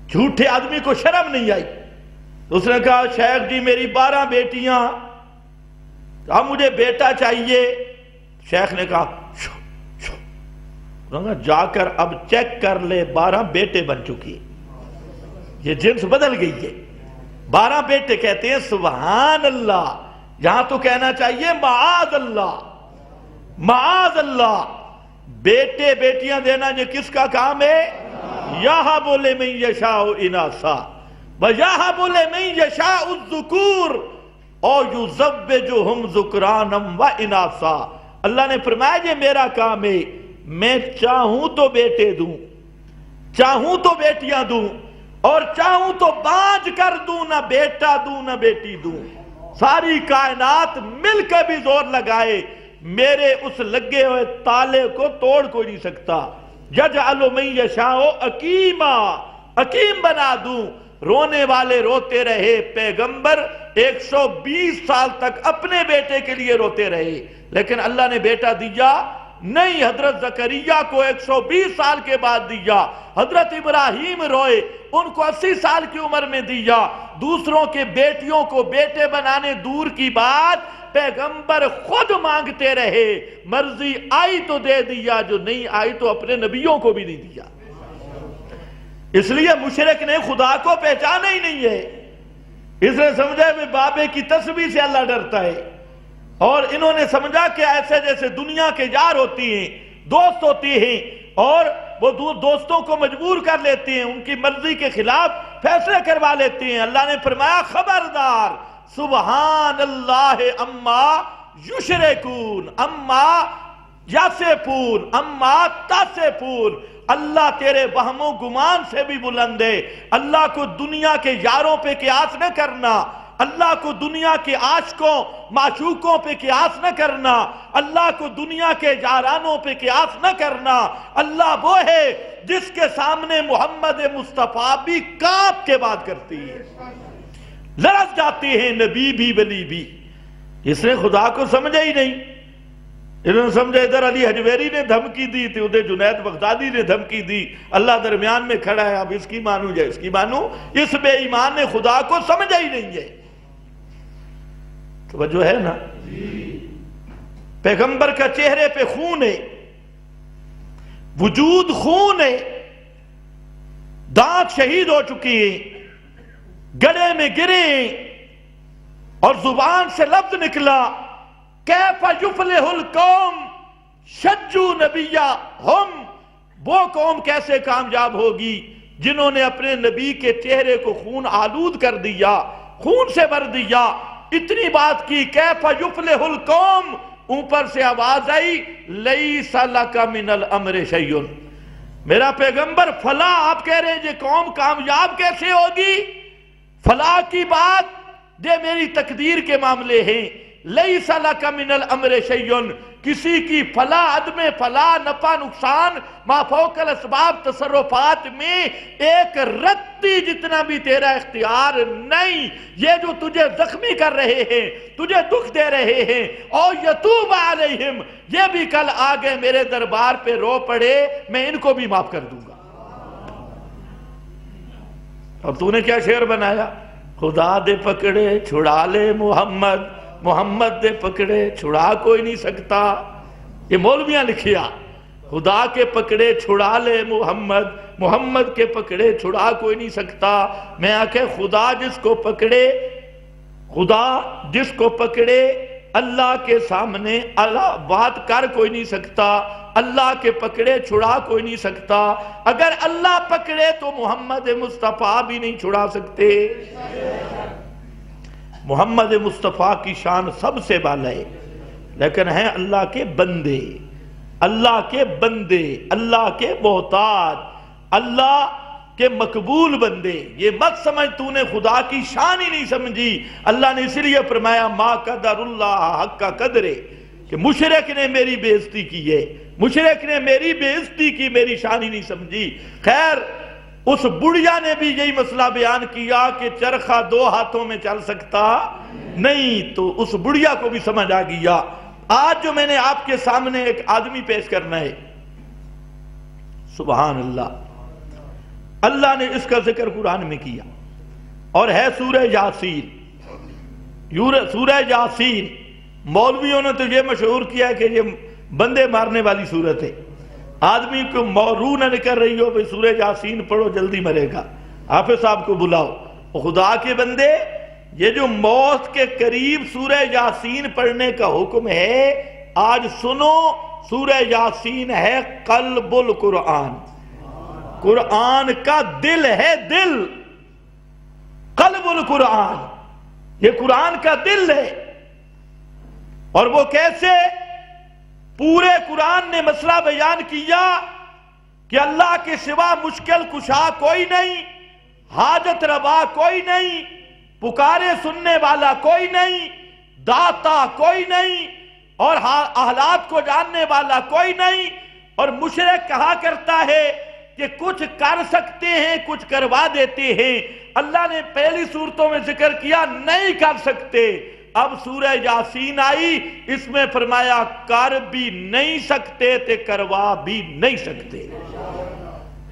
جھوٹے آدمی کو شرم نہیں آئی۔ اس نے کہا شیخ جی میری 12 بیٹیاں، اب مجھے بیٹا چاہیے۔ شیخ نے کہا جا کر اب چیک کر لے، 12 بیٹے بن چکی، یہ جنس بدل گئی ہے۔ 12 بیٹے کہتے ہیں سبحان اللہ، یہاں تو کہنا چاہیے معاذ اللہ، معاذ اللہ۔ بیٹے بیٹیاں دینا یہ کس کا کام ہے؟ یہب لمن یشاء اناثا ویہب لمن یشاء الذکور او یزوجہم ذکرانا واناثا۔ اللہ نے فرمایا یہ میرا کام ہے، میں چاہوں تو بیٹے دوں، چاہوں تو بیٹیاں دوں، اور چاہوں تو بانج کر دوں، نہ بیٹا دوں نہ بیٹی دوں۔ ساری کائنات مل کے بھی زور لگائے، میرے اس لگے ہوئے تالے کو توڑ کوئی نہیں سکتا۔ یجعل من یشاء عقیما، عقیم بنا دوں، رونے والے روتے رہے، پیغمبر 120 سال تک اپنے بیٹے کے لیے روتے رہے، لیکن اللہ نے بیٹا دیا نہیں۔ حضرت زکریا کو 120 سال کے بعد دیا۔ حضرت ابراہیم روئے، ان کو 80 سال کی عمر میں دیا۔ دوسروں کے بیٹیوں کو بیٹے بنانے دور کی بات، پیغمبر خود مانگتے رہے، مرضی آئی تو دے دیا، جو نہیں آئی تو اپنے نبیوں کو بھی نہیں دیا۔ اس لیے مشرک نے خدا کو پہچانا ہی نہیں ہے، اس نے سمجھا کہ بابے کی تسبیح سے اللہ ڈرتا ہے، اور انہوں نے سمجھا کہ ایسے جیسے دنیا کے یار ہوتی ہیں، دوست ہوتی ہیں، اور وہ دوستوں کو مجبور کر لیتے ہیں، ان کی مرضی کے خلاف فیصلے کروا لیتے ہیں۔ اللہ نے فرمایا خبردار، سبحان اللہ اما یشرکون اما یاسفون اما تاسفون، اللہ تیرے وہم و گمان سے بھی بلند ہے۔ اللہ کو دنیا کے یاروں پہ قیاس نہ کرنا، اللہ کو دنیا کے عاشقوں معشوقوں پہ قیاس نہ کرنا، اللہ کو دنیا کے یارانوں پہ قیاس نہ کرنا۔ اللہ وہ ہے جس کے سامنے محمد مصطفیٰ بھی کانپ کے بات کرتی ہے، لرز جاتی ہیں نبی بھی ولی بھی۔ اس نے خدا کو سمجھا ہی نہیں، انہوں نے سمجھا ادھر علی حجویری نے دھمکی دی تھی، ادھر جنید بغدادی نے دھمکی دی، اللہ درمیان میں کھڑا ہے، اب اس کی مانوں یا اس کی مانوں۔ اس بے ایمان نے خدا کو سمجھا ہی نہیں ہے۔ توجہ ہے نا؟ پیغمبر کا چہرے پہ خون ہے، وجود خون ہے، دانت شہید ہو چکی ہیں، گڑے میں گرے ہیں، اور زبان سے لفظ نکلا کیف یفلح القوم شجوا نبیہم، وہ قوم کیسے کامیاب ہوگی جنہوں نے اپنے نبی کے چہرے کو خون آلود کر دیا، خون سے بھر دیا۔ اتنی بات کی کیف یفلح القوم، اوپر سے آواز آئی لیس لک من الامر شیء، میرا پیغمبر فلاں آپ کہہ رہے ہیں یہ قوم کامیاب کیسے ہوگی؟ فلاں کی بات یہ میری تقدیر کے معاملے ہیں۔ لیس لک من الامر شیء، کسی کی فلاں عدم فلاں نفع نقصان ما فوق الاسباب تصرفات میں ایک رتی جتنا بھی تیرا اختیار نہیں۔ یہ جو تجھے زخمی کر رہے ہیں، تجھے دکھ دے رہے ہیں، اور یتوب علیہم، یہ بھی کل آگے میرے دربار پہ رو پڑے، میں ان کو بھی معاف کر دوں گا۔ اب تو نے کیا شعر بنایا؟ خدا دے پکڑے چھڑا لے محمد، محمد دے پکڑے چھڑا کوئی نہیں سکتا۔ یہ مولویاں لکھیا، خدا کے پکڑے چھڑا لے محمد، محمد کے پکڑے چھڑا کوئی نہیں سکتا۔ میں آکے خدا جس کو پکڑے، خدا جس کو پکڑے اللہ کے سامنے اللہ بات کر کوئی نہیں سکتا، اللہ کے پکڑے چھڑا کوئی نہیں سکتا۔ اگر اللہ پکڑے تو محمد مصطفیٰ بھی نہیں چھڑا سکتے۔ محمد مصطفیٰ کی شان سب سے بالا ہے، لیکن ہیں اللہ کے بندے، اللہ کے بندے، اللہ کے محتاج، اللہ کے مقبول بندے۔ یہ مت سمجھ تو نے خدا کی شان ہی نہیں سمجھی۔ اللہ نے اس لیے فرمایا ما قدر اللہ حق قدرے، کہ مشرک نے میری بے عزتی کی ہے، مشرک نے میری بے عزتی کی، میری شان ہی نہیں سمجھی۔ خیر، اس بڑھیا نے بھی یہی مسئلہ بیان کیا کہ چرخہ دو ہاتھوں میں چل سکتا نہیں، تو اس بڑھیا کو بھی سمجھ آ گیا۔ آج جو میں نے آپ کے سامنے ایک آدمی پیش کرنا ہے، سبحان اللہ، اللہ نے اس کا ذکر قرآن میں کیا، اور ہے سورہ یاسین۔ سورہ یاسین مولویوں نے تو یہ مشہور کیا ہے کہ یہ بندے مارنے والی صورت ہے، آدمی کو روح نہ نکل رہی ہو بھئی سورہ یاسین پڑھو جلدی مرے گا، حافظ صاحب کو بلاؤ۔ خدا کے بندے، یہ جو موت کے قریب سورہ یاسین پڑھنے کا حکم ہے، آج سنو، سورہ یاسین ہے قلب القرآن، قرآن کا دل ہے، دل، قلب القرآن، یہ قرآن کا دل ہے۔ اور وہ کیسے؟ پورے قرآن نے مسئلہ بیان کیا کہ اللہ کے سوا مشکل کشا کوئی نہیں، حاجت روا کوئی نہیں، پکارے سننے والا کوئی نہیں، داتا کوئی نہیں، اور حالات کو جاننے والا کوئی نہیں۔ اور مشرک کہا کرتا ہے کہ کچھ کر سکتے ہیں، کچھ کروا دیتے ہیں۔ اللہ نے پہلی صورتوں میں ذکر کیا نہیں کر سکتے، اب سورہ یاسین آئی، اس میں فرمایا کر بھی نہیں سکتے تے کروا بھی نہیں سکتے،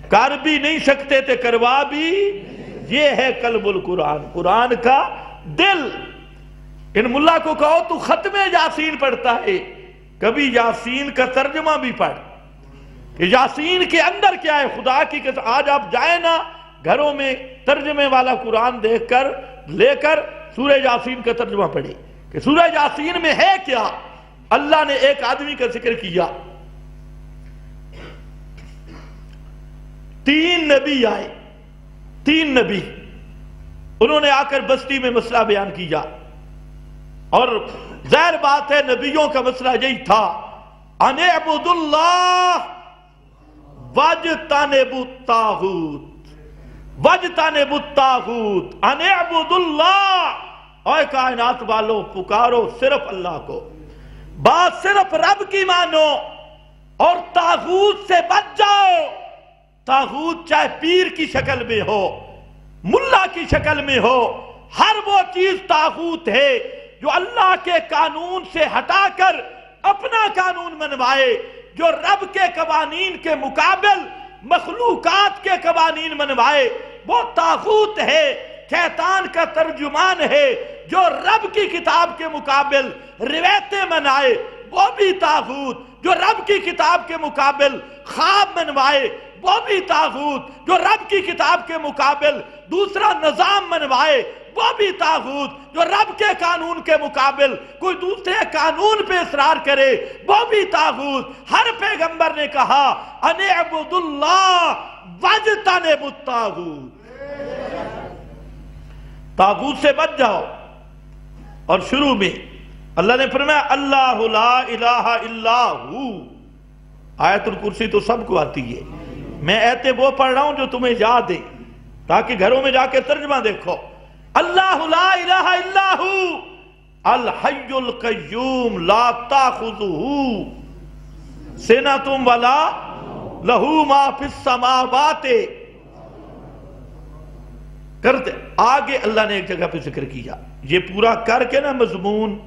کر بھی نہیں سکتے تے کروا بھی۔ یہ ہے قلب القرآن، قرآن کا دل۔ ان ملا کو کہو تو ختم یاسین پڑھتا ہے، کبھی یاسین کا ترجمہ بھی پڑھ کہ یاسین کے اندر کیا ہے۔ خدا کی قسم آج آپ جائیں نا گھروں میں ترجمے والا قرآن دیکھ کر لے کر سورہ یاسین کا ترجمہ پڑھے کہ سورہ یاسین میں ہے کیا۔ اللہ نے ایک آدمی کا ذکر کیا، 3 نبی آئے، 3 نبی، انہوں نے آ کر بستی میں مسئلہ بیان کیا، اور ظاہر بات ہے نبیوں کا مسئلہ یہی تھا، ان اعبدوا اللہ واجتنبوا الطاغوت، واجتنبوا الطاغوت، ان اعبدوا اللہ، اے کائنات والو پکارو صرف اللہ کو، بات صرف رب کی مانو اور طاغوت سے بچ جاؤ۔ طاغوت چاہے پیر کی شکل میں ہو، ملا کی شکل میں ہو، ہر وہ چیز طاغوت ہے جو اللہ کے قانون سے ہٹا کر اپنا قانون منوائے، جو رب کے قوانین کے مقابل مخلوقات کے قوانین منوائے، وہ طاغوت ہے۔ شیطان کا ترجمان ہے جو رب کی کتاب کے مقابل روایتیں منائے، وہ بھی طاغوت۔ جو رب کی کتاب کے مقابل خواب منوائے، وہ بھی طاغوت۔ جو رب کی کتاب کے مقابل دوسرا نظام منوائے، وہ بھی طاغوت۔ جو رب کے قانون کے مقابل کوئی دوسرے قانون پہ اصرار کرے، وہ بھی طاغوت۔ ہر پیغمبر نے کہا ان اعبدوا اللہ واجتنبوا الطاغوت، طاغوت سے بچ جاؤ۔ اور شروع میں اللہ نے فرمایا اللہ لا الہ الا ہو۔ آیت الکرسی تو سب کو آتی ہے، میں ایتیں وہ پڑھ رہا ہوں جو تمہیں یاد ہے تاکہ گھروں میں جا کے ترجمہ دیکھو۔ اللہ لا الہ الا ہو الحی القیوم لا تاخذہ سنۃ ولا لہ ما فی السماوات۔ کرتے آگے اللہ نے ایک جگہ پہ ذکر کیا، یہ پورا کر کے نا مضمون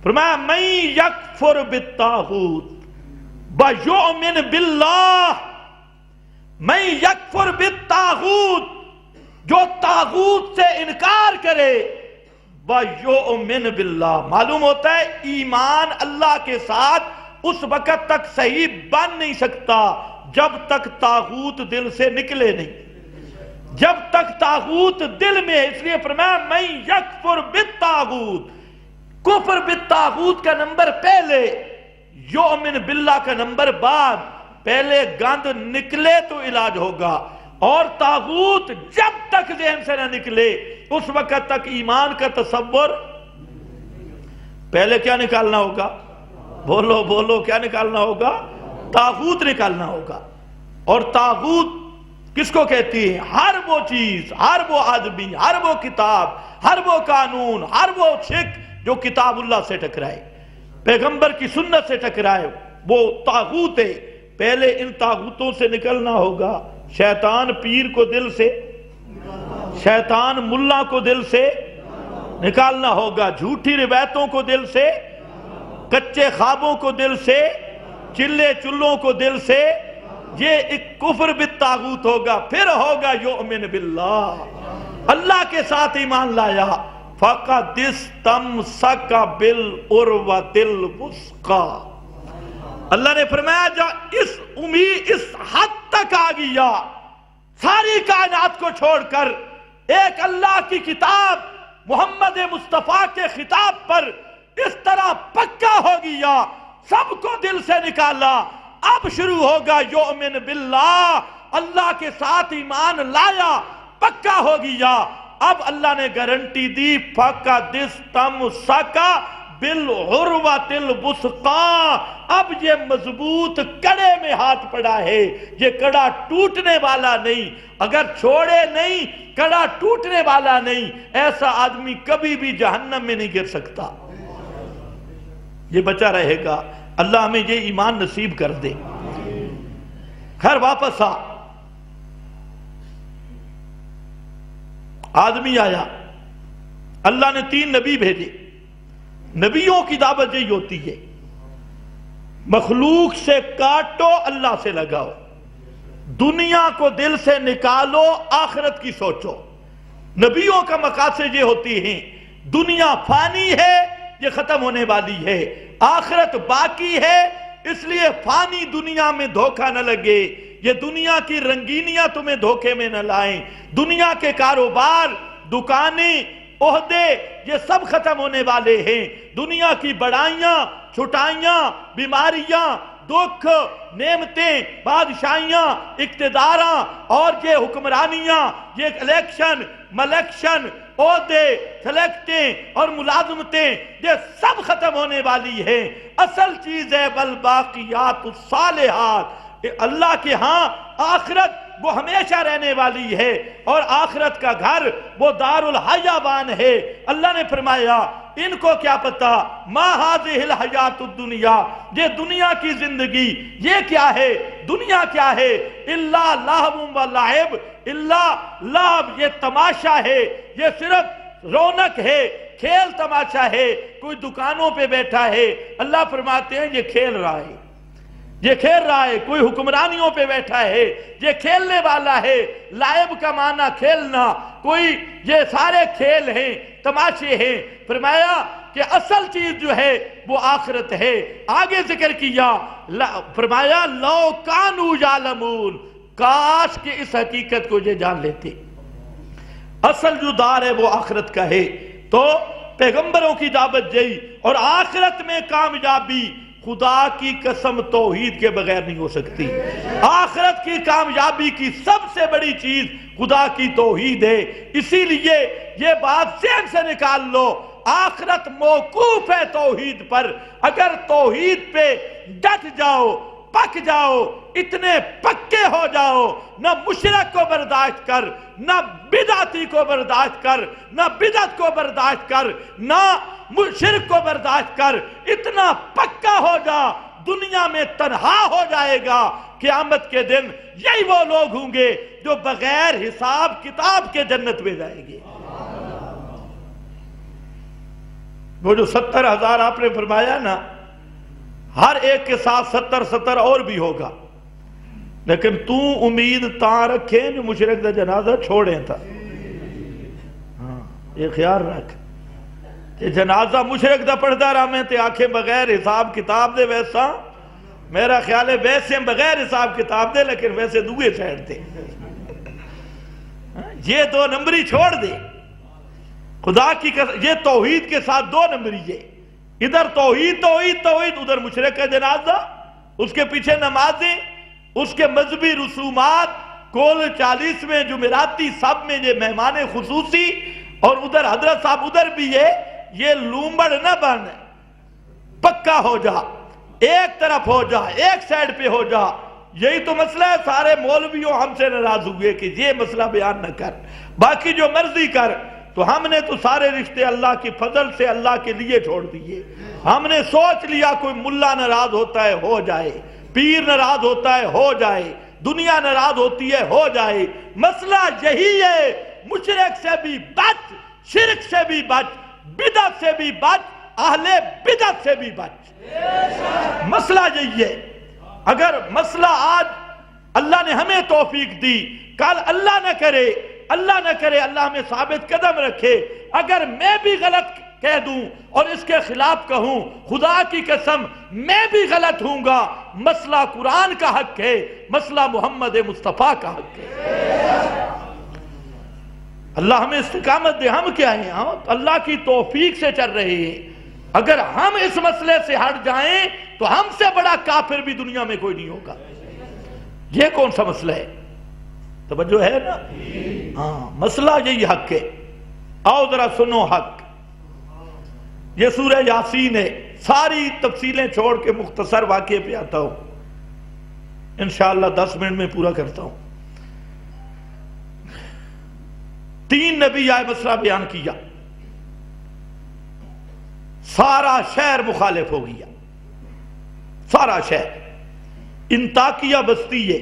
فرمایا من یکفر بالطاغوت ویؤمن باللہ، من یکفر بالطاغوت، جو طاغوت سے انکار کرے، ویؤمن باللہ، معلوم ہوتا ہے ایمان اللہ کے ساتھ اس وقت تک صحیح بن نہیں سکتا جب تک طاغوت دل سے نکلے نہیں، جب تک طاغوت دل میں ہے۔ اس لیے فرمایا من یکفر بالطاغوت، کفر بالطاغوت کا نمبر پہلے، یؤمن باللہ کا نمبر بعد۔ پہلے گند نکلے تو علاج ہوگا، اور طاغوت جب تک ذہن سے نہ نکلے اس وقت تک ایمان کا تصور۔ پہلے کیا نکالنا ہوگا؟ بولو بولو، کیا نکالنا ہوگا؟ طاغوت نکالنا ہوگا۔ اور طاغوت کس کو کہتی ہے؟ ہر وہ چیز، ہر وہ آدمی، ہر وہ کتاب، ہر وہ قانون، ہر وہ شک جو کتاب اللہ سے ٹکرائے، پیغمبر کی سنت سے ٹکرائے، وہ طاغوت ہے۔ پہلے ان طاغوتوں سے نکلنا ہوگا۔ شیطان پیر کو دل سے، شیطان ملا کو دل سے نکالنا ہوگا، جھوٹی روایتوں کو دل سے، کچے خوابوں کو دل سے، چلے چلوں کو دل سے۔ یہ ایک کفر بالطاغوت ہوگا، پھر ہوگا یؤمن باللہ، اللہ کے ساتھ ایمان لایا۔ فَقَدِ اسْتَمْسَكَ بِالْعُرْوَةِ الْوُثْقَىٰ، اللہ نے فرمایا جو اس امید اس حد تک آ گیا، ساری کائنات کو چھوڑ کر ایک اللہ کی کتاب محمد مصطفیٰ کے خطاب پر اس طرح پکا ہو گیا، سب کو دل سے نکالا، اب شروع ہوگا یؤمن باللہ، اللہ کے ساتھ ایمان لایا، پکا ہو گیا۔ اب اللہ نے گارنٹی دی فَقَدِ اسْتَمْسَكَ بِالْعُرْوَةِ الْوُثْقَىٰ، اب یہ مضبوط کڑے میں ہاتھ پڑا ہے، یہ کڑا ٹوٹنے والا نہیں، اگر چھوڑے نہیں کڑا ٹوٹنے والا نہیں، ایسا آدمی کبھی بھی جہنم میں نہیں گر سکتا، یہ بچا رہے گا۔ اللہ ہمیں یہ ایمان نصیب کر دے۔ خیر واپس آ، آدمی آیا، اللہ نے 3 نبی بھیجے. نبیوں کی دعوت یہی ہوتی ہے، مخلوق سے کاٹو، اللہ سے لگاؤ، دنیا کو دل سے نکالو، آخرت کی سوچو. نبیوں کا مقاصد یہ ہوتی ہیں، دنیا فانی ہے، یہ ختم ہونے والی ہے، آخرت باقی ہے، اس لیے فانی دنیا میں دھوکہ نہ لگے، یہ دنیا کی رنگینیاں تمہیں دھوکے میں نہ لائیں. دنیا کے کاروبار، دکانیں، عہدے، یہ سب ختم ہونے والے ہیں. دنیا کی بڑائیاں، چھٹائیاں، بیماریاں، دکھ، نعمتیں، بادشاہیاں، اقتداراں، اور یہ حکمرانیاں، یہ الیکشن، ملیکشن، عہدے، سلیکٹیں اور ملازمتیں، یہ سب ختم ہونے والی ہیں. اصل چیز ہے والباقیات الصالحات، اللہ کے ہاں آخرت وہ ہمیشہ رہنے والی ہے، اور آخرت کا گھر وہ دار الحیوان ہے. اللہ نے فرمایا ان کو کیا پتا، ما هذه الحیات الدنیا، یہ دنیا کی زندگی یہ کیا ہے، دنیا کیا ہے، الا لہو و لعب، الا لہو یہ تماشا ہے، یہ صرف رونق ہے، کھیل تماشا ہے. کوئی دکانوں پہ بیٹھا ہے، اللہ فرماتے ہیں یہ کھیل رہا ہے، یہ کھیل رہا ہے. کوئی حکمرانیوں پہ بیٹھا ہے، یہ کھیلنے والا ہے. لائب کا معنی کھیلنا، کوئی یہ سارے کھیل ہیں، تماشے ہیں. فرمایا کہ اصل چیز جو ہے وہ آخرت ہے. آگے ذکر کیا، فرمایا لو کانوا یعلمون، کاش کہ اس حقیقت کو یہ جان لیتے، اصل جو دار ہے وہ آخرت کا ہے. تو پیغمبروں کی دعوت یہی، اور آخرت میں کامیابی خدا کی قسم توحید کے بغیر نہیں ہو سکتی. آخرت کی کامیابی کی سب سے بڑی چیز خدا کی توحید ہے. اسی لیے یہ بات ذہن سے نکال لو، آخرت موقوف ہے توحید پر. اگر توحید پہ ڈٹ جاؤ، پک جاؤ، اتنے پکے ہو جاؤ، نہ مشرک کو برداشت کر، نہ بدعتی کو برداشت کر، نہ بدعت کو برداشت کر، نہ شرک کو برداشت کر، اتنا پکا ہو جا، دنیا میں تنہا ہو جائے گا. قیامت کے دن یہی وہ لوگ ہوں گے جو بغیر حساب کتاب کے جنت میں جائیں گے. وہ جو 70,000 آپ نے فرمایا نا، ہر ایک کے ساتھ 70 اور بھی ہوگا، لیکن تو امید تاں رکھے جو مشرک دا جنازہ چھوڑیں تھا. ہاں یہ خیال رکھ کہ جنازہ مشرک دا پڑھتا رہا میں تے آنکھیں بغیر حساب کتاب دے. ویسا میرا خیال ہے ویسے بغیر حساب کتاب دے، لیکن ویسے دوئے سائڈ دے. یہ 2 نمبری چھوڑ دے. خدا کی یہ توحید کے ساتھ 2 نمبری ہے. ادھر توحید توحید توحید، ادھر مشرک کا جنازہ، اس کے پیچھے نمازیں، اس کے مذہبی رسومات، کول 40 میں جمعراتی سب میں یہ مہمان خصوصی، اور ادھر حضرت صاحب ادھر بھی ہے. یہ لومبڑ نہ بن، پکا ہو جا، ایک طرف ہو جا، ایک سائڈ پہ ہو جا. یہی تو مسئلہ ہے. سارے مولویوں ہم سے ناراض ہوئے کہ یہ مسئلہ بیان نہ کر، باقی جو مرضی کر. تو ہم نے تو سارے رشتے اللہ کی فضل سے اللہ کے لیے چھوڑ دیے. ہم نے سوچ لیا کوئی ملا ناراض ہوتا ہے ہو جائے، پیر ناراض ہوتا ہے ہو جائے، دنیا ناراض ہوتی ہے ہو جائے. مسئلہ یہی ہے، مشرک سے بھی بچ، شرک سے بھی بچ، بدعت سے بھی بچ، اہل بدعت سے بھی بچ. مسئلہ یہی ہے. اگر مسئلہ آج اللہ نے ہمیں توفیق دی، کل اللہ نہ کرے، اللہ نہ کرے اللہ ہمیں ثابت قدم رکھے، اگر میں بھی غلط کہہ دوں اور اس کے خلاف کہوں، خدا کی قسم میں بھی غلط ہوں گا. مسئلہ قرآن کا حق ہے، مسئلہ محمد مصطفیٰ کا حق ہے. اللہ ہمیں استقامت دے. ہم کیا ہیں؟ ہم اللہ کی توفیق سے چل رہے ہیں. اگر ہم اس مسئلے سے ہٹ جائیں تو ہم سے بڑا کافر بھی دنیا میں کوئی نہیں ہوگا. یہ کون سا مسئلہ ہے؟ توجہ ہے نا؟ ہاں مسئلہ یہی حق ہے. آؤ ذرا سنو حق. یہ سورہ یاسین ہے. ساری تفصیلیں چھوڑ کے مختصر واقعے پہ آتا ہوں، انشاءاللہ 10 منٹ میں پورا کرتا ہوں. 3 نبی آئے، مسئلہ بیان کیا، سارا شہر مخالف ہو گیا. سارا شہر. انطاکیہ بستی ہے،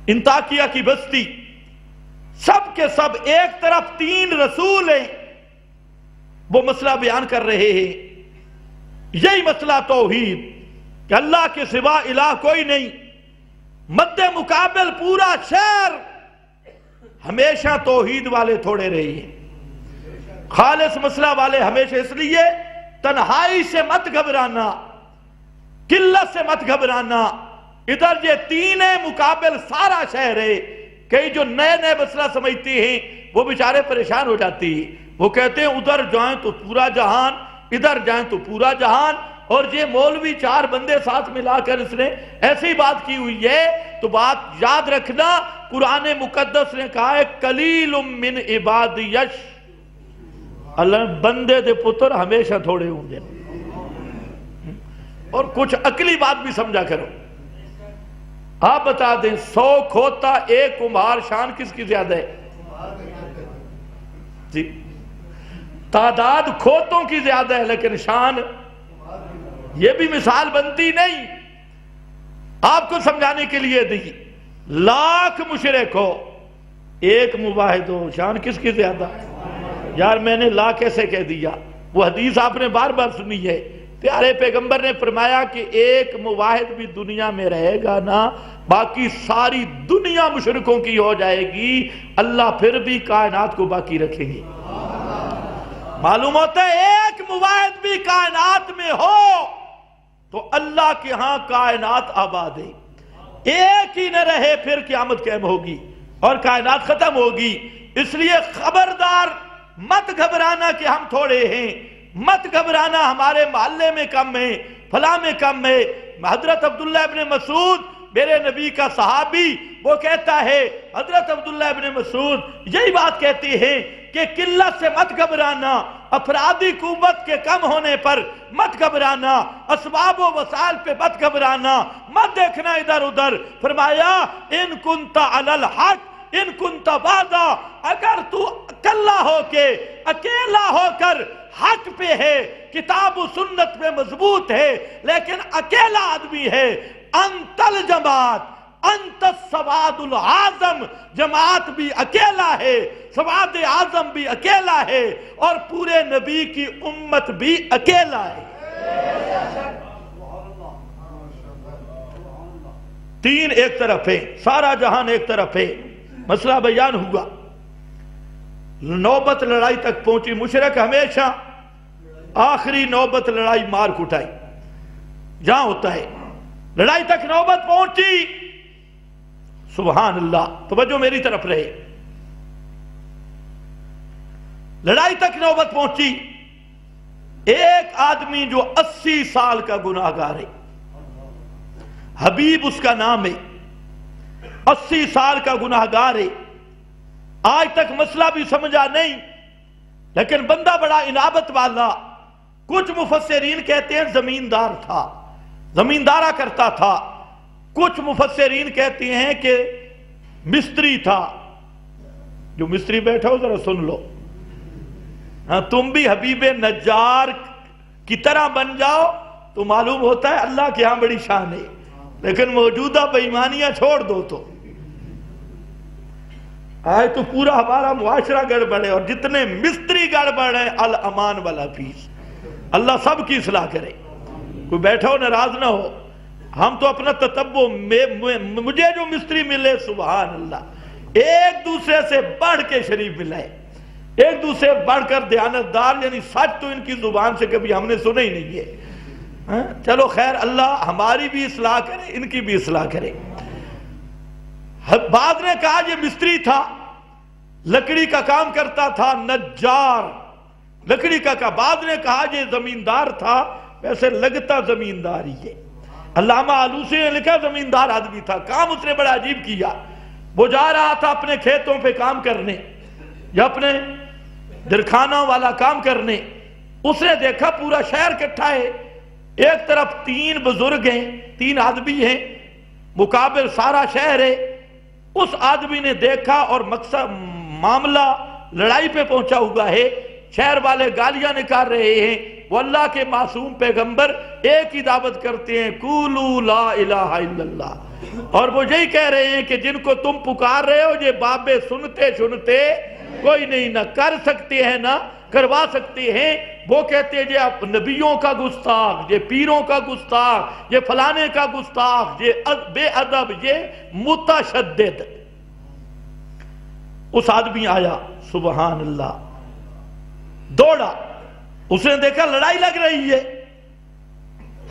انطاکیہ کی بستی سب کے سب ایک طرف 3 رسول ہیں، وہ مسئلہ بیان کر رہے ہیں، یہی مسئلہ توحید کہ اللہ کے سوا الہ کوئی نہیں، مد مقابل پورا شہر ہمیشہ توحید والے تھوڑے رہے ہیں، خالص مسئلہ والے ہمیشہ، اس لیے تنہائی سے مت گھبرانا، قلت سے مت گھبرانا، ادھر یہ 3 مقابل سارا شہر ہے۔ کئی جو نئے مسئلہ سمجھتے ہیں وہ بیچارے پریشان ہو جاتی ہیں، وہ کہتے ہیں ادھر جائیں تو پورا جہان، ادھر جائیں تو پورا جہان، اور یہ مولوی 4 بندے ساتھ ملا کر اس نے ایسی بات کی ہوئی ہے۔ تو بات یاد رکھنا، قرآن مقدس نے کہا ہے قلیل من عبادیش، اللہ بندے دے پتر ہمیشہ تھوڑے ہوں گے۔ اور کچھ عقلی بات بھی سمجھا کرو، آپ بتا دیں 100 کھوتا 1 کمہار، شان کس کی زیادہ ہے؟ جی تعداد کھوتوں کی زیادہ ہے لیکن شان، یہ بھی مثال بنتی نہیں، آپ کو سمجھانے کے لیے دی۔ لاکھ مشرک ہو 1 موحد ہو، شان کس کی زیادہ؟ یار میں نے لا کیسے کہہ دیا؟ وہ حدیث آپ نے بار بار سنی ہے، پیارے پیغمبر نے فرمایا کہ 1 موحد بھی دنیا میں رہے گا نا، باقی ساری دنیا مشرکوں کی ہو جائے گی، اللہ پھر بھی کائنات کو باقی رکھیں گے۔ معلوم ہوتا ہے 1 موحد بھی کائنات میں ہو تو اللہ کے ہاں کائنات آباد ہے، ایک ہی نہ رہے پھر قیامت قائم ہوگی اور کائنات ختم ہوگی۔ اس لیے خبردار مت گھبرانا کہ ہم تھوڑے ہیں، مت گھبرانا ہمارے محلے میں کم ہے، فلاں میں کم ہے۔ حضرت عبداللہ ابن مسعود میرے نبی کا صحابی، وہ کہتا ہے، حضرت عبداللہ ابن مسعود یہی بات کہتے ہیں کہ قلت سے مت گھبرانا، افرادی قوت کے کم ہونے پر مت گھبرانا، اسباب و وسائل پہ مت گھبرانا، مت دیکھنا ادھر ادھر۔ فرمایا ان کنت علی الحق ان کنت وحدا، اگر تو اکلا ہو کے، اکیلا ہو کر حق پہ ہے، کتاب و سنت پہ مضبوط ہے، لیکن اکیلا آدمی ہے، انت الجماعت انت السواد العظم، جماعت بھی اکیلا ہے، سواد اعظم بھی اکیلا ہے، اور پورے نبی کی امت بھی اکیلا ہے۔ 3 ایک طرف ہے، سارا جہان ایک طرف ہے، مسئلہ بیان ہوا، نوبت لڑائی تک پہنچی، مشرک ہمیشہ آخری نوبت لڑائی مار کٹائی جہاں ہوتا ہے، لڑائی تک نوبت پہنچی، سبحان اللہ، توجہ میری طرف رہے، لڑائی تک نوبت پہنچی، ایک آدمی جو 80 سال کا گناہگار ہے، حبیب اس کا نام ہے، 80 سال کا گناہگار ہے، آج تک مسئلہ بھی سمجھا نہیں، لیکن بندہ بڑا انابت والا، کچھ مفسرین کہتے ہیں زمیندار تھا، زمیندارہ کرتا تھا، کچھ مفسرین کہتے ہیں کہ مستری تھا۔ جو مستری بیٹھا ہو ذرا سن لو، ہاں تم بھی حبیب نجار کی طرح بن جاؤ تو معلوم ہوتا ہے اللہ کے ہاں بڑی شان ہے، لیکن موجودہ بے ایمانیاں چھوڑ دو تو آئے تو پورا ہمارا معاشرہ گڑبڑ ہے، اور جتنے مستری گڑبڑ ہیں الامان والا پیس، اللہ سب کی اصلاح کرے۔ کوئی بیٹھا ہو ناراض نہ ہو، ہم تو اپنا تتبع، مجھے جو مستری ملے سبحان اللہ، ایک دوسرے سے بڑھ کے شریف ملا ہے، ایک دوسرے بڑھ کر دیانتدار، یعنی سچ تو ان کی زبان سے کبھی ہم نے سنا ہی نہیں ہے۔ چلو خیر، اللہ ہماری بھی اصلاح کرے، ان کی بھی اصلاح کرے۔ بعض نے کہا یہ مستری تھا، لکڑی کا کام کرتا تھا، نجار لکڑی کا، بعض نے کہا یہ زمیندار تھا، ویسے لگتا زمیندار ہی ہے۔ علامہ آلوسی نے لکھا زمیندار آدمی تھا، کام اس نے بڑا عجیب کیا، وہ جا رہا تھا اپنے کھیتوں پہ کام کرنے یا اپنے درخانوں والا کام کرنے، اس نے دیکھا پورا شہر اکٹھا ہے، ایک طرف 3 بزرگ ہیں، 3 آدمی ہیں، مقابل سارا شہر ہے۔ اس آدمی نے دیکھا اور مقصد معاملہ لڑائی پہ پہنچا ہوا ہے، شہر والے گالیاں نکال رہے ہیں، وہ اللہ کے معصوم پیغمبر ایک ہی دعوت کرتے ہیں، قولوا لا الہ الا اللہ، اور وہ یہی کہہ رہے ہیں کہ جن کو تم پکار رہے ہو یہ بابے سنتے سنتے کوئی نہیں، نہ کر سکتے ہیں نہ کروا سکتے ہیں۔ وہ کہتے ہیں یہ نبیوں کا گستاخ، یہ پیروں کا گستاخ، یہ فلانے کا گستاخ، یہ بے ادب، یہ متشدد۔ اس آدمی آیا، سبحان اللہ، دوڑا، اس نے دیکھا لڑائی لگ رہی ہے،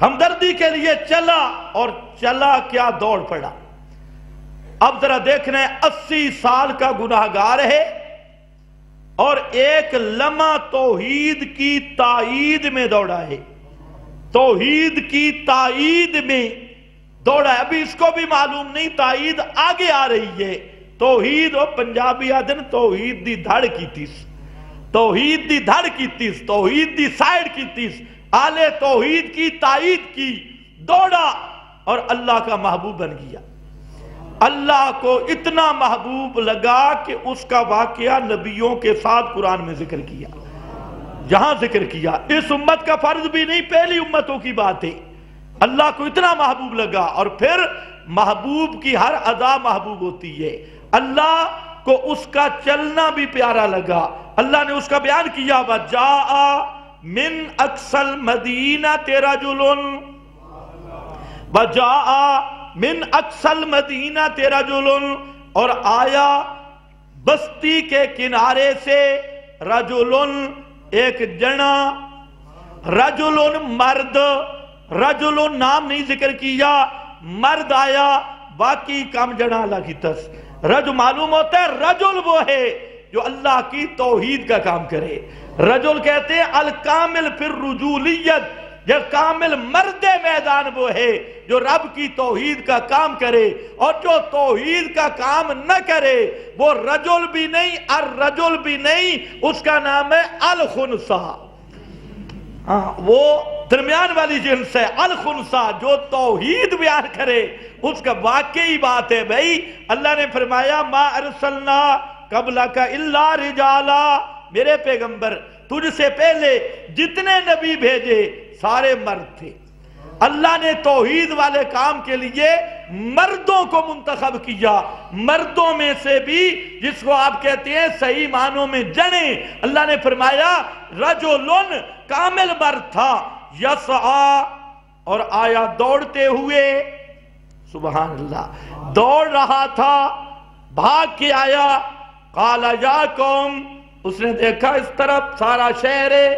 ہمدردی کے لیے چلا، اور چلا کیا دوڑ پڑا۔ اب ذرا دیکھنا ہے 80 سال کا گناہگار ہے اور ایک لمحہ توحید کی تائید میں دوڑا ہے، توحید کی تائید میں دوڑا ہے۔ ابھی اس کو بھی معلوم نہیں تائید آگے آ رہی ہے۔ توحید اور پنجابی آدن توحید دی دھڑ کی تیس، توحید دی دھڑ کی تیس، توحید دی سائیڈ کی تیس، آلے توحید کی تائید کی، دوڑا اور اللہ کا محبوب بن گیا۔ اللہ کو اتنا محبوب لگا کہ اس کا واقعہ نبیوں کے ساتھ قرآن میں ذکر کیا، جہاں ذکر کیا۔ اس امت کا فرض بھی نہیں، پہلی امتوں کی بات ہے۔ اللہ کو اتنا محبوب لگا، اور پھر محبوب کی ہر ادا محبوب ہوتی ہے۔ اللہ کو اس کا چلنا بھی پیارا لگا، اللہ نے اس کا بیان کیا، وَجَاءَ مِنْ أَقْصَى الْمَدِينَةِ رَجُلٌ، وَجَاءَ من اقصل مدینہ رجل، اور آیا بستی کے کنارے سے رجل، ایک جنا، رجل مرد، رجل نام نہیں ذکر کیا، مرد آیا، باقی کم جنا اللہ کی تس۔ رجل معلوم ہوتا ہے رجل وہ ہے جو اللہ کی توحید کا کام کرے۔ رجل کہتے ہیں الکامل فی الرجولیت، جو کامل مرد میدان وہ ہے جو رب کی توحید کا کام کرے، اور جو توحید کا کام نہ کرے وہ رجل بھی نہیں، الرجل بھی نہیں، اس کا نام ہے الخنسا۔ وہ درمیان والی جنس ہے الخنسا، جو توحید بیان کرے اس کا واقعی بات ہے۔ بھائی اللہ نے فرمایا ما ارسلنا قبلک الا رجالا، میرے پیغمبر تجھ سے پہلے جتنے نبی بھیجے سارے مرد تھے۔ اللہ نے توحید والے کام کے لیے مردوں کو منتخب کیا، مردوں میں سے بھی جس کو آپ کہتے ہیں صحیح معنوں میں جنے۔ اللہ نے فرمایا رجلن، کامل مرد تھا، یسعا، اور آیا دوڑتے ہوئے، سبحان اللہ، دوڑ رہا تھا، بھاگ کے آیا، قال یا قوم، اس نے دیکھا اس طرف سارا شہر ہے،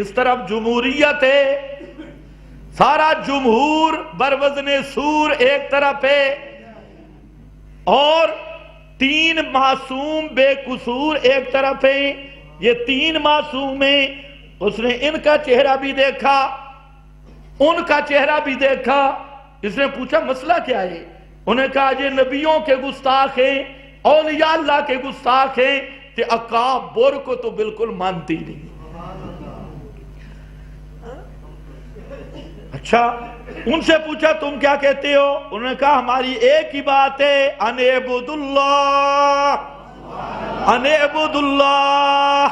اس طرف جمہوریت ہے، سارا جمہور بروزن سور ایک طرف ہے، اور 3 معصوم بے قصور ایک طرف ہے۔ یہ 3 معصوم ہیں، اس نے ان کا چہرہ بھی دیکھا، ان کا چہرہ بھی دیکھا۔ اس نے پوچھا مسئلہ کیا ہے؟ انہیں کہا یہ نبیوں کے گستاخ ہیں، اولیاء اللہ کے گستاخ ہیں، کہ اکابر کو تو بالکل مانتی نہیں۔ اچھا، ان سے پوچھا تم کیا کہتے ہو؟ انہوں نے کہا ہماری ایک ہی بات ہے، ان اعبدوا اللہ، ان اعبدوا اللہ،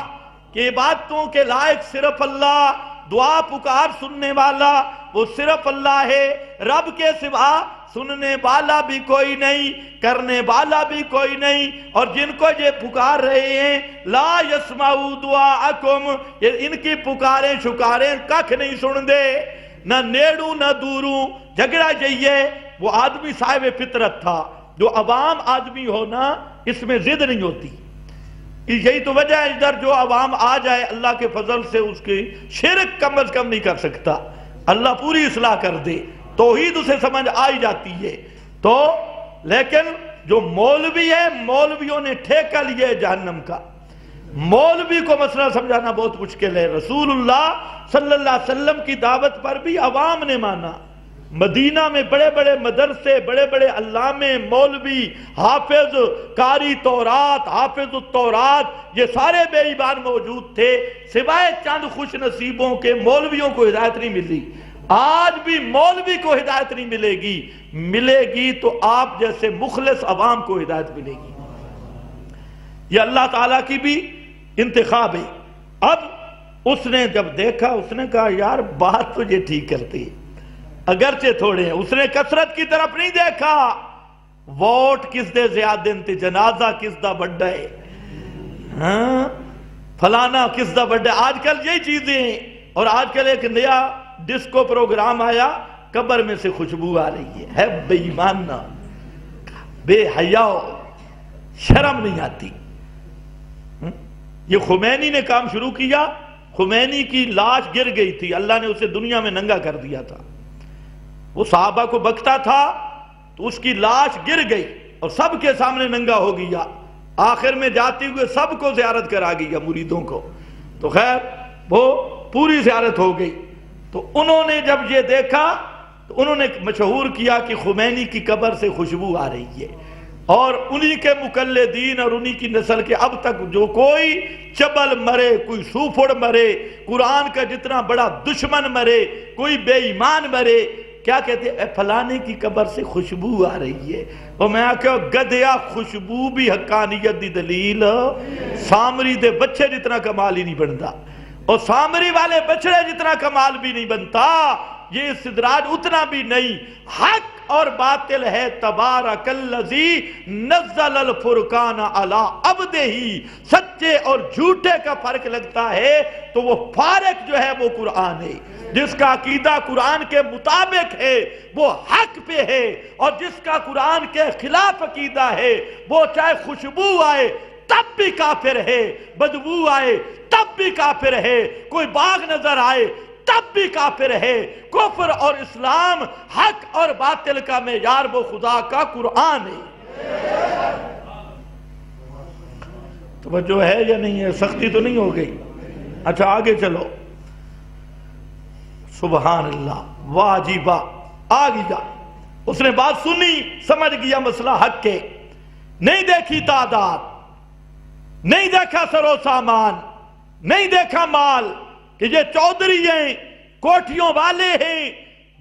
کہ عبادتوں کے لائق صرف اللہ، دعا پکار سننے والا وہ صرف اللہ ہے، رب کے سوا سننے والا بھی کوئی نہیں، کرنے والا بھی کوئی نہیں۔ اور جن کو یہ پکار رہے ہیں لا یسمعوا دعاءکم، یہ ان کی پکاریں شکاریں ککھ نہیں سن دے، نہ نیڑوں نہ دوروں۔ جھگڑا یہی ہے، وہ آدمی صاحب فطرت تھا، جو عوام آدمی ہونا اس میں ضد نہیں ہوتی۔ یہی تو وجہ ہے ادھر جو عوام آ جائے اللہ کے فضل سے اس کی شرک کم از کم نہیں کر سکتا، اللہ پوری اصلاح کر دے، توحید اسے سمجھ آئی جاتی ہے۔ تو لیکن جو مولوی ہے، مولویوں نے ٹھیکہ لیا ہے جہنم کا۔ مولوی کو مسئلہ سمجھانا بہت مشکل ہے۔ رسول اللہ صلی اللہ علیہ وسلم کی دعوت پر بھی عوام نے مانا۔ مدینہ میں بڑے بڑے مدرسے، بڑے بڑے علامے، مولوی، حافظ قاری تورات، حافظ التورات، یہ سارے بے ایمان موجود تھے، سوائے چند خوش نصیبوں کے مولویوں کو ہدایت نہیں ملی۔ آج بھی مولوی کو ہدایت نہیں ملے گی، ملے گی تو آپ جیسے مخلص عوام کو ہدایت ملے گی۔ یہ اللہ تعالیٰ کی بھی انتخاب ہے۔ اب اس نے جب دیکھا، اس نے کہا یار بات تو یہ ٹھیک کرتی ہے، اگرچہ تھوڑے ہیں. اس نے کثرت کی طرف نہیں دیکھا. ووٹ کس دے زیادہ تے جنازہ کس دا بڑا ہے, ہاں فلانا کس دا بڑا ہے. آج کل یہی چیزیں ہیں. اور آج کل ایک نیا ڈسکو پروگرام آیا, قبر میں سے خوشبو آ رہی ہے بے ایمان نہ, بے حیا, شرم نہیں آتی. یہ خمینی نے کام شروع کیا. خمینی کی لاش گر گئی تھی, اللہ نے اسے دنیا میں ننگا کر دیا تھا. وہ صحابہ کو بکتا تھا تو اس کی لاش گر گئی اور سب کے سامنے ننگا ہو گیا. آخر میں جاتے ہوئے سب کو زیارت کرا گیا, مریدوں کو. تو خیر وہ پوری زیارت ہو گئی. تو انہوں نے جب یہ دیکھا تو انہوں نے مشہور کیا کہ خمینی کی قبر سے خوشبو آ رہی ہے. اور انہی کے مقلدین اور انہی کی نسل کے اب تک جو کوئی چبل مرے, کوئی سوفڑ مرے, قرآن کا جتنا بڑا دشمن مرے, کوئی بے ایمان مرے, کیا کہتے ہیں, اے فلانے کی قبر سے خوشبو آ رہی ہے. اور میں کہا گدیا, خوشبو بھی حقانیت دی دلیل. سامری دے بچے جتنا کمال ہی نہیں بنتا, اور سامری والے بچڑے جتنا کمال بھی نہیں بنتا. یہ استدراج اتنا بھی نہیں. حق اور باطل ہے. تبارک الذی نزل الفرقان علی عبدہ. سچے اور جھوٹے کا فرق لگتا ہے تو وہ فارق جو ہے وہ قرآن ہے. جس کا عقیدہ قرآن کے مطابق ہے وہ حق پہ ہے, اور جس کا قرآن کے خلاف عقیدہ ہے وہ چاہے خوشبو آئے تب بھی کافر ہے, بدبو آئے تب بھی کافر ہے, کوئی باغ نظر آئے تب بھی کافر ہے. کفر اور اسلام, حق اور باطل کا معیار وہ خدا کا قرآن ہے. توجہ ہے یا نہیں ہے؟ سختی تو نہیں ہو گئی؟ اچھا آگے چلو. سبحان اللہ, واجبہ آ گیا. اس نے بات سنی, سمجھ گیا مسئلہ حق کے. نہیں دیکھی تعداد, نہیں دیکھا سر و سامان, نہیں دیکھا مال کہ یہ چودھری ہیں, کوٹھیوں والے ہیں,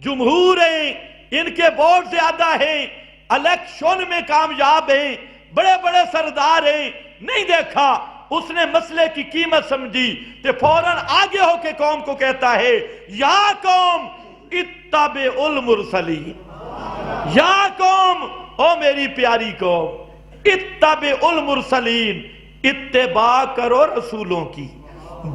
جمہور ہیں, ان کے ووٹ زیادہ ہیں, الیکشن میں کامیاب ہیں, بڑے بڑے سردار ہیں. نہیں دیکھا. اس نے مسئلے کی قیمت سمجھی تو فوراً آگے ہو کے قوم کو کہتا ہے, یا قوم اتبعوا المرسلین. یا قوم, او میری پیاری قوم, اتبعوا المرسلین, اتباع کرو رسولوں کی,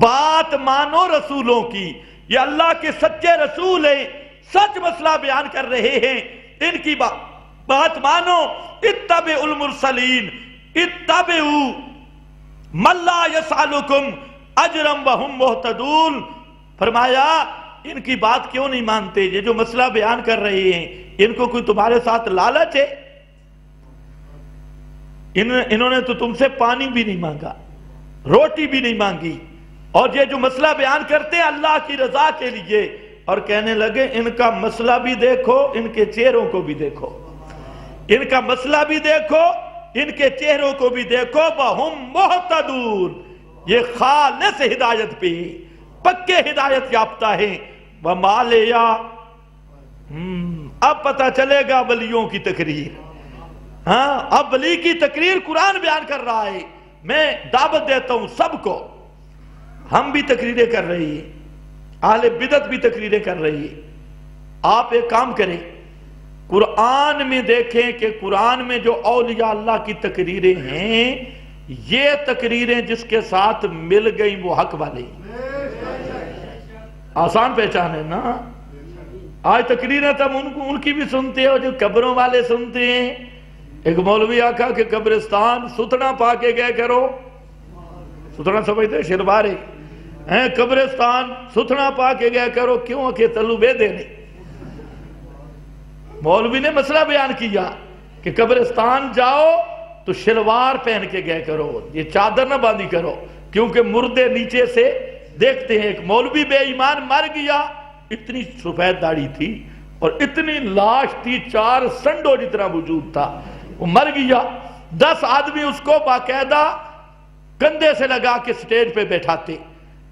بات مانو رسولوں کی. یہ اللہ کے سچے رسول ہیں, سچ مسئلہ بیان کر رہے ہیں, ان کی بات مانو. اتبعوا المرسلین, اتبعوا من لا یسألکم اجرا وہم مہتدون. فرمایا ان کی بات کیوں نہیں مانتے؟ یہ جو مسئلہ بیان کر رہے ہیں, ان کو کوئی تمہارے ساتھ لالچ ہے؟ انہوں نے تو تم سے پانی بھی نہیں مانگا, روٹی بھی نہیں مانگی, اور یہ جو مسئلہ بیان کرتے ہیں اللہ کی رضا کے لیے. اور کہنے لگے ان کا مسئلہ بھی دیکھو, ان کے چہروں کو بھی دیکھو, ان کا مسئلہ بھی دیکھو, ان کے چہروں کو بھی دیکھو. وَهُمْ مُحْتَدُونَ, یہ خالص ہدایت پہ, پکے ہدایت یافتہ ہیں. وَمَا لِيَا, اب پتہ چلے گا ولیوں کی تقریر. ہاں, اب ولی کی تقریر قرآن بیان کر رہا ہے. میں دعوت دیتا ہوں سب کو, ہم بھی تقریریں کر رہے ہیں, اہل بدعت بھی تقریریں کر رہی ہے. آپ ایک کام کریں, قرآن میں دیکھیں کہ قرآن میں جو اولیاء اللہ کی تقریریں ہیں, یہ تقریریں جس کے ساتھ مل گئیں وہ حق والے. آسان پہچان ہے نا. آج تقریریں تم ان کی بھی سنتے ہو جو قبروں والے سنتے ہیں. ایک مولوی آقا کہ قبرستان ستنا پا کے گئے کرو. ستنا سمجھتے شربارے ہیں, قبرستان ستنا پا کے گئے کرو. کیوں کہ تلو بے دینے. مولوی نے مسئلہ بیان کیا کہ قبرستان جاؤ تو شلوار پہن کے گئے کرو, یہ چادر نہ باندھی کرو, کیونکہ مردے نیچے سے دیکھتے ہیں. ایک مولوی بے ایمان مر گیا, اتنی سفید داڑھی تھی اور اتنی لاش تھی, 4 سنڈو جتنا وجود تھا. وہ مر گیا. 10 آدمی اس کو باقاعدہ کندھے سے لگا کے سٹیج پہ بیٹھاتے,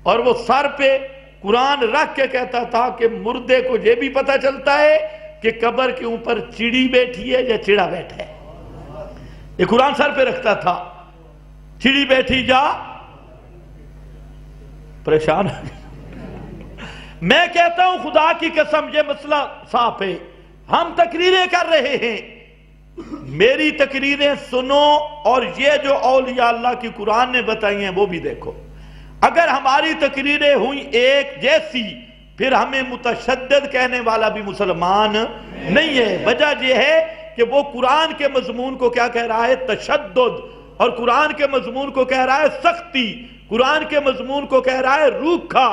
اور وہ سر پہ قرآن رکھ کے کہتا تھا کہ مردے کو یہ بھی پتہ چلتا ہے کہ قبر کے اوپر چڑی بیٹھی ہے یا چڑا بیٹھا ہے. یہ قرآن سر پہ رکھتا تھا. چڑی بیٹھی جا, پریشان میں کہتا ہوں خدا کی قسم یہ مسئلہ صاف ہے، ہم تقریریں کر رہے ہیں، میری تقریریں سنو اور یہ جو اولیاء اللہ کی قرآن نے بتائی ہیں وہ بھی دیکھو۔ اگر ہماری تقریریں ہوئی ایک جیسی پھر ہمیں متشدد کہنے والا بھی مسلمان نہیں ہے۔ وجہ یہ ہے کہ وہ قرآن کے مضمون کو کیا کہہ رہا ہے؟ تشدد، اور قرآن کے مضمون کو کہہ رہا ہے سختی، قرآن کے مضمون کو کہہ رہا ہے روکھا،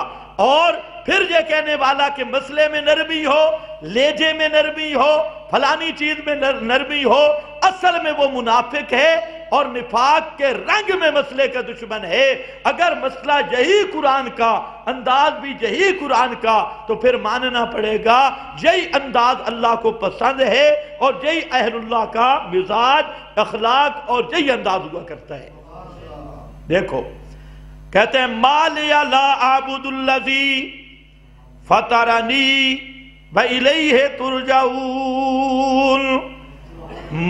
اور پھر یہ کہنے والا کہ مسئلے میں نرمی ہو، لیجے میں نرمی ہو، فلانی چیز میں نرمی ہو، اصل میں وہ منافق ہے اور نفاق کے رنگ میں مسئلے کا دشمن ہے۔ اگر مسئلہ یہی قرآن کا، انداز بھی یہی قرآن کا، تو پھر ماننا پڑے گا یہی انداز اللہ کو پسند ہے اور یہی اہل اللہ کا مزاج، اخلاق اور یہی انداز ہوا کرتا ہے۔ دیکھو کہتے ہیں ما لی لا اعبد الذی فطرنی وإلیہ ترجعون۔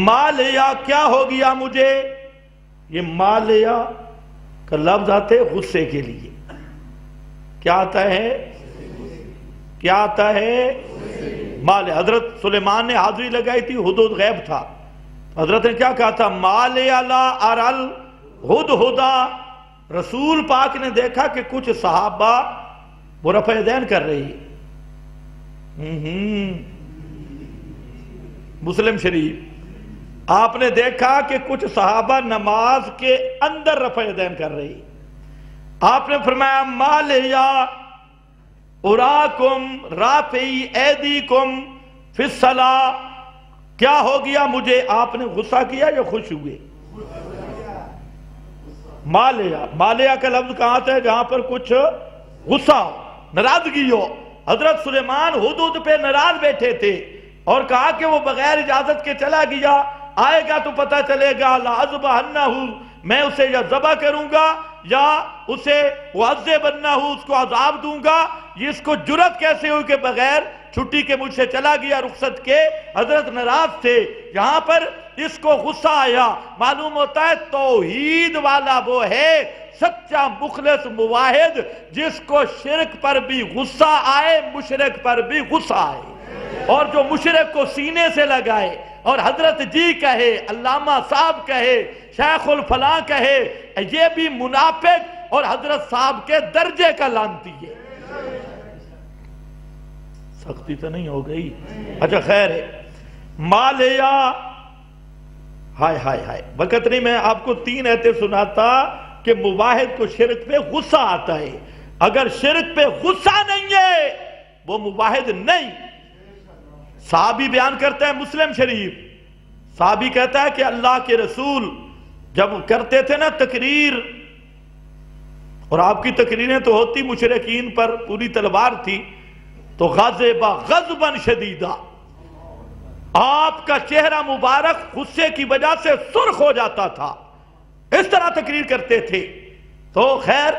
ما لیا کیا ہو گیا مجھے؟ یہ ما لیا کا لفظ آتے غصے کے لیے، کیا آتا ہے؟ کیا آتا ہے؟ ما لیا۔ حضرت سلیمان نے حاضری لگائی تھی، حدود غیب تھا، حضرت نے کیا کہا تھا؟ ما لیا لا ارل ہدہدا۔ رسول پاک نے دیکھا کہ کچھ صحابہ وہ رفع یدین کر رہی ہے، مسلم شریف، آپ نے دیکھا کہ کچھ صحابہ نماز کے اندر رفع یدین کر رہی، آپ نے فرمایا ما لیا اراکم رافعی ایدیکم فی الصلاۃ، کیا ہو گیا مجھے؟ آپ نے غصہ کیا یا خوش ہوئے؟ مالیا کا لفظ کہاں آتا ہے؟ جہاں پر کچھ غصہ ہو، ناراضگی ہو۔ حضرت سلیمان حدود پہ ناراض بیٹھے تھے اور کہا کہ وہ بغیر اجازت کے چلا گیا، آئے گا تو پتہ چلے گا لَأَذْبَحَنَّهُ، میں اسے یا ذبح کروں گا یا اسے وَعَذِّبَنَّهُ، اس کو عذاب دوں گا۔ اس کو جرت کیسے ہوئی کہ بغیر چھٹی کے مجھ سے چلا گیا، رخصت کے؟ حضرت ناراض تھے، یہاں پر اس کو غصہ آیا۔ معلوم ہوتا ہے توحید والا وہ ہے سچا مخلص موحد جس کو شرک پر بھی غصہ آئے، مشرک پر بھی غصہ آئے، اور جو مشرک کو سینے سے لگائے اور حضرت جی کہے، علامہ صاحب کہے، شیخ الفلاں کہے، یہ بھی منافق اور حضرت صاحب کے درجے کا لعنتی ہے۔ سختی تو نہیں ہو گئی؟ اچھا خیر ہے۔ ما لیا، ہائے ہائے ہائے، وقت نہیں، میں آپ کو 3 ایتیں سناتا کہ مواحد کو شرک پہ غصہ آتا ہے۔ اگر شرک پہ غصہ نہیں ہے وہ مواحد نہیں۔ صحابی بیان کرتا ہے مسلم شریف، صحابی کہتا ہے کہ اللہ کے رسول جب کرتے تھے نا تقریر، اور آپ کی تقریریں تو ہوتی مشرکین پر پوری تلوار تھی، تو غضبا غضبا شدیدا، آپ کا چہرہ مبارک غصے کی وجہ سے سرخ ہو جاتا تھا، اس طرح تقریر کرتے تھے۔ تو خیر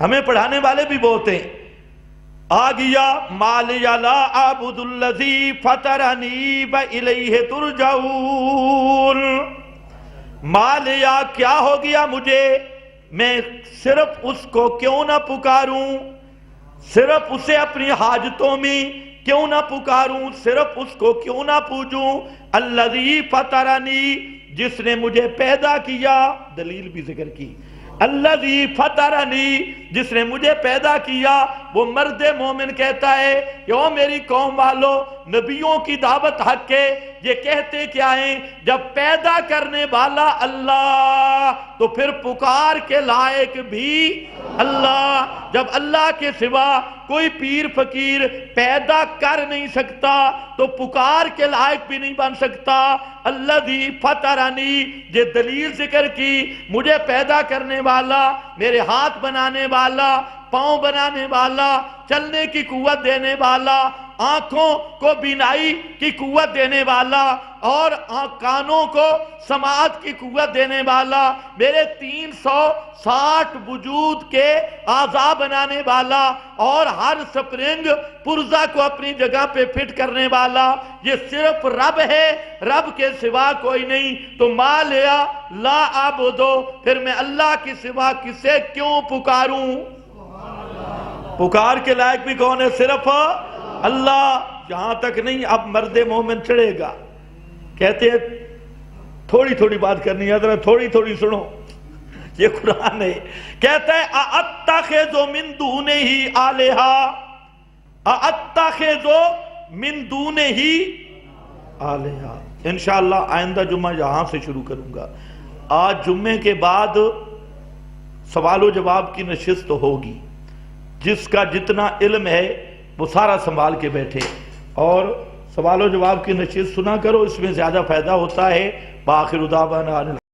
ہمیں پڑھانے والے بھی بہت ہیں۔ آ گیا ما لی لا اعبد الذی فطرنی وإلیہ ترجعون۔ ما لیا کیا ہو گیا مجھے؟ میں صرف اس کو کیوں نہ پکاروں، صرف اسے اپنی حاجتوں میں کیوں نہ پکاروں، صرف اس کو کیوں نہ پوجوں؟ الذی فطرنی، جس نے مجھے پیدا کیا، دلیل بھی ذکر کی، الذی فطرنی، جس نے مجھے پیدا کیا۔ وہ مرد مومن کہتا ہے کہ او میری قوم والو، نبیوں کی دعوت حق ہے، یہ کہتے کیا ہیں؟ جب پیدا کرنے والا اللہ تو پھر پکار کے لائق بھی اللہ۔ جب اللہ کے سوا کوئی پیر فقیر پیدا کر نہیں سکتا تو پکار کے لائق بھی نہیں بن سکتا۔ الذی فطرنی، یہ دلیل ذکر کی، مجھے پیدا کرنے والا، میرے ہاتھ بنانے والا، پاؤں بنانے والا، چلنے کی قوت دینے والا، آنکھوں کو بینائی کی قوت دینے والا، اور کانوں کو سماعت کی قوت دینے والا، میرے 360 وجود کے اعضاء بنانے والا، اور ہر سپرنگ پرزا کو اپنی جگہ پہ فٹ کرنے والا، یہ صرف رب ہے، رب کے سوا کوئی نہیں۔ تو ما لیا لا اعبدو، پھر میں اللہ کے سوا کسے کیوں پکاروں؟ پکار کے لائق بھی کون ہے؟ صرف اللہ. یہاں تک نہیں، اب مرد مومن چڑھے گا. کہتے ہیں تھوڑی تھوڑی بات کرنی ہے، ذرا تھوڑی تھوڑی سنو. یہ قرآن ہے. کہتا ہے اَأَتَّخِذُ مِن دُونِهِ آلِهَةً، اَأَتَّخِذُ مِن دُونِهِ آلِهَةً. انشاءاللہ آئندہ جمعہ یہاں سے شروع کروں گا. آج جمعے کے بعد سوال و جواب کی نشست ہوگی. جس کا جتنا علم ہے وہ سارا سنبھال کے بیٹھے اور سوال و جواب کی نشست سنا کرو، اس میں زیادہ فائدہ ہوتا ہے. بآخر دعوانا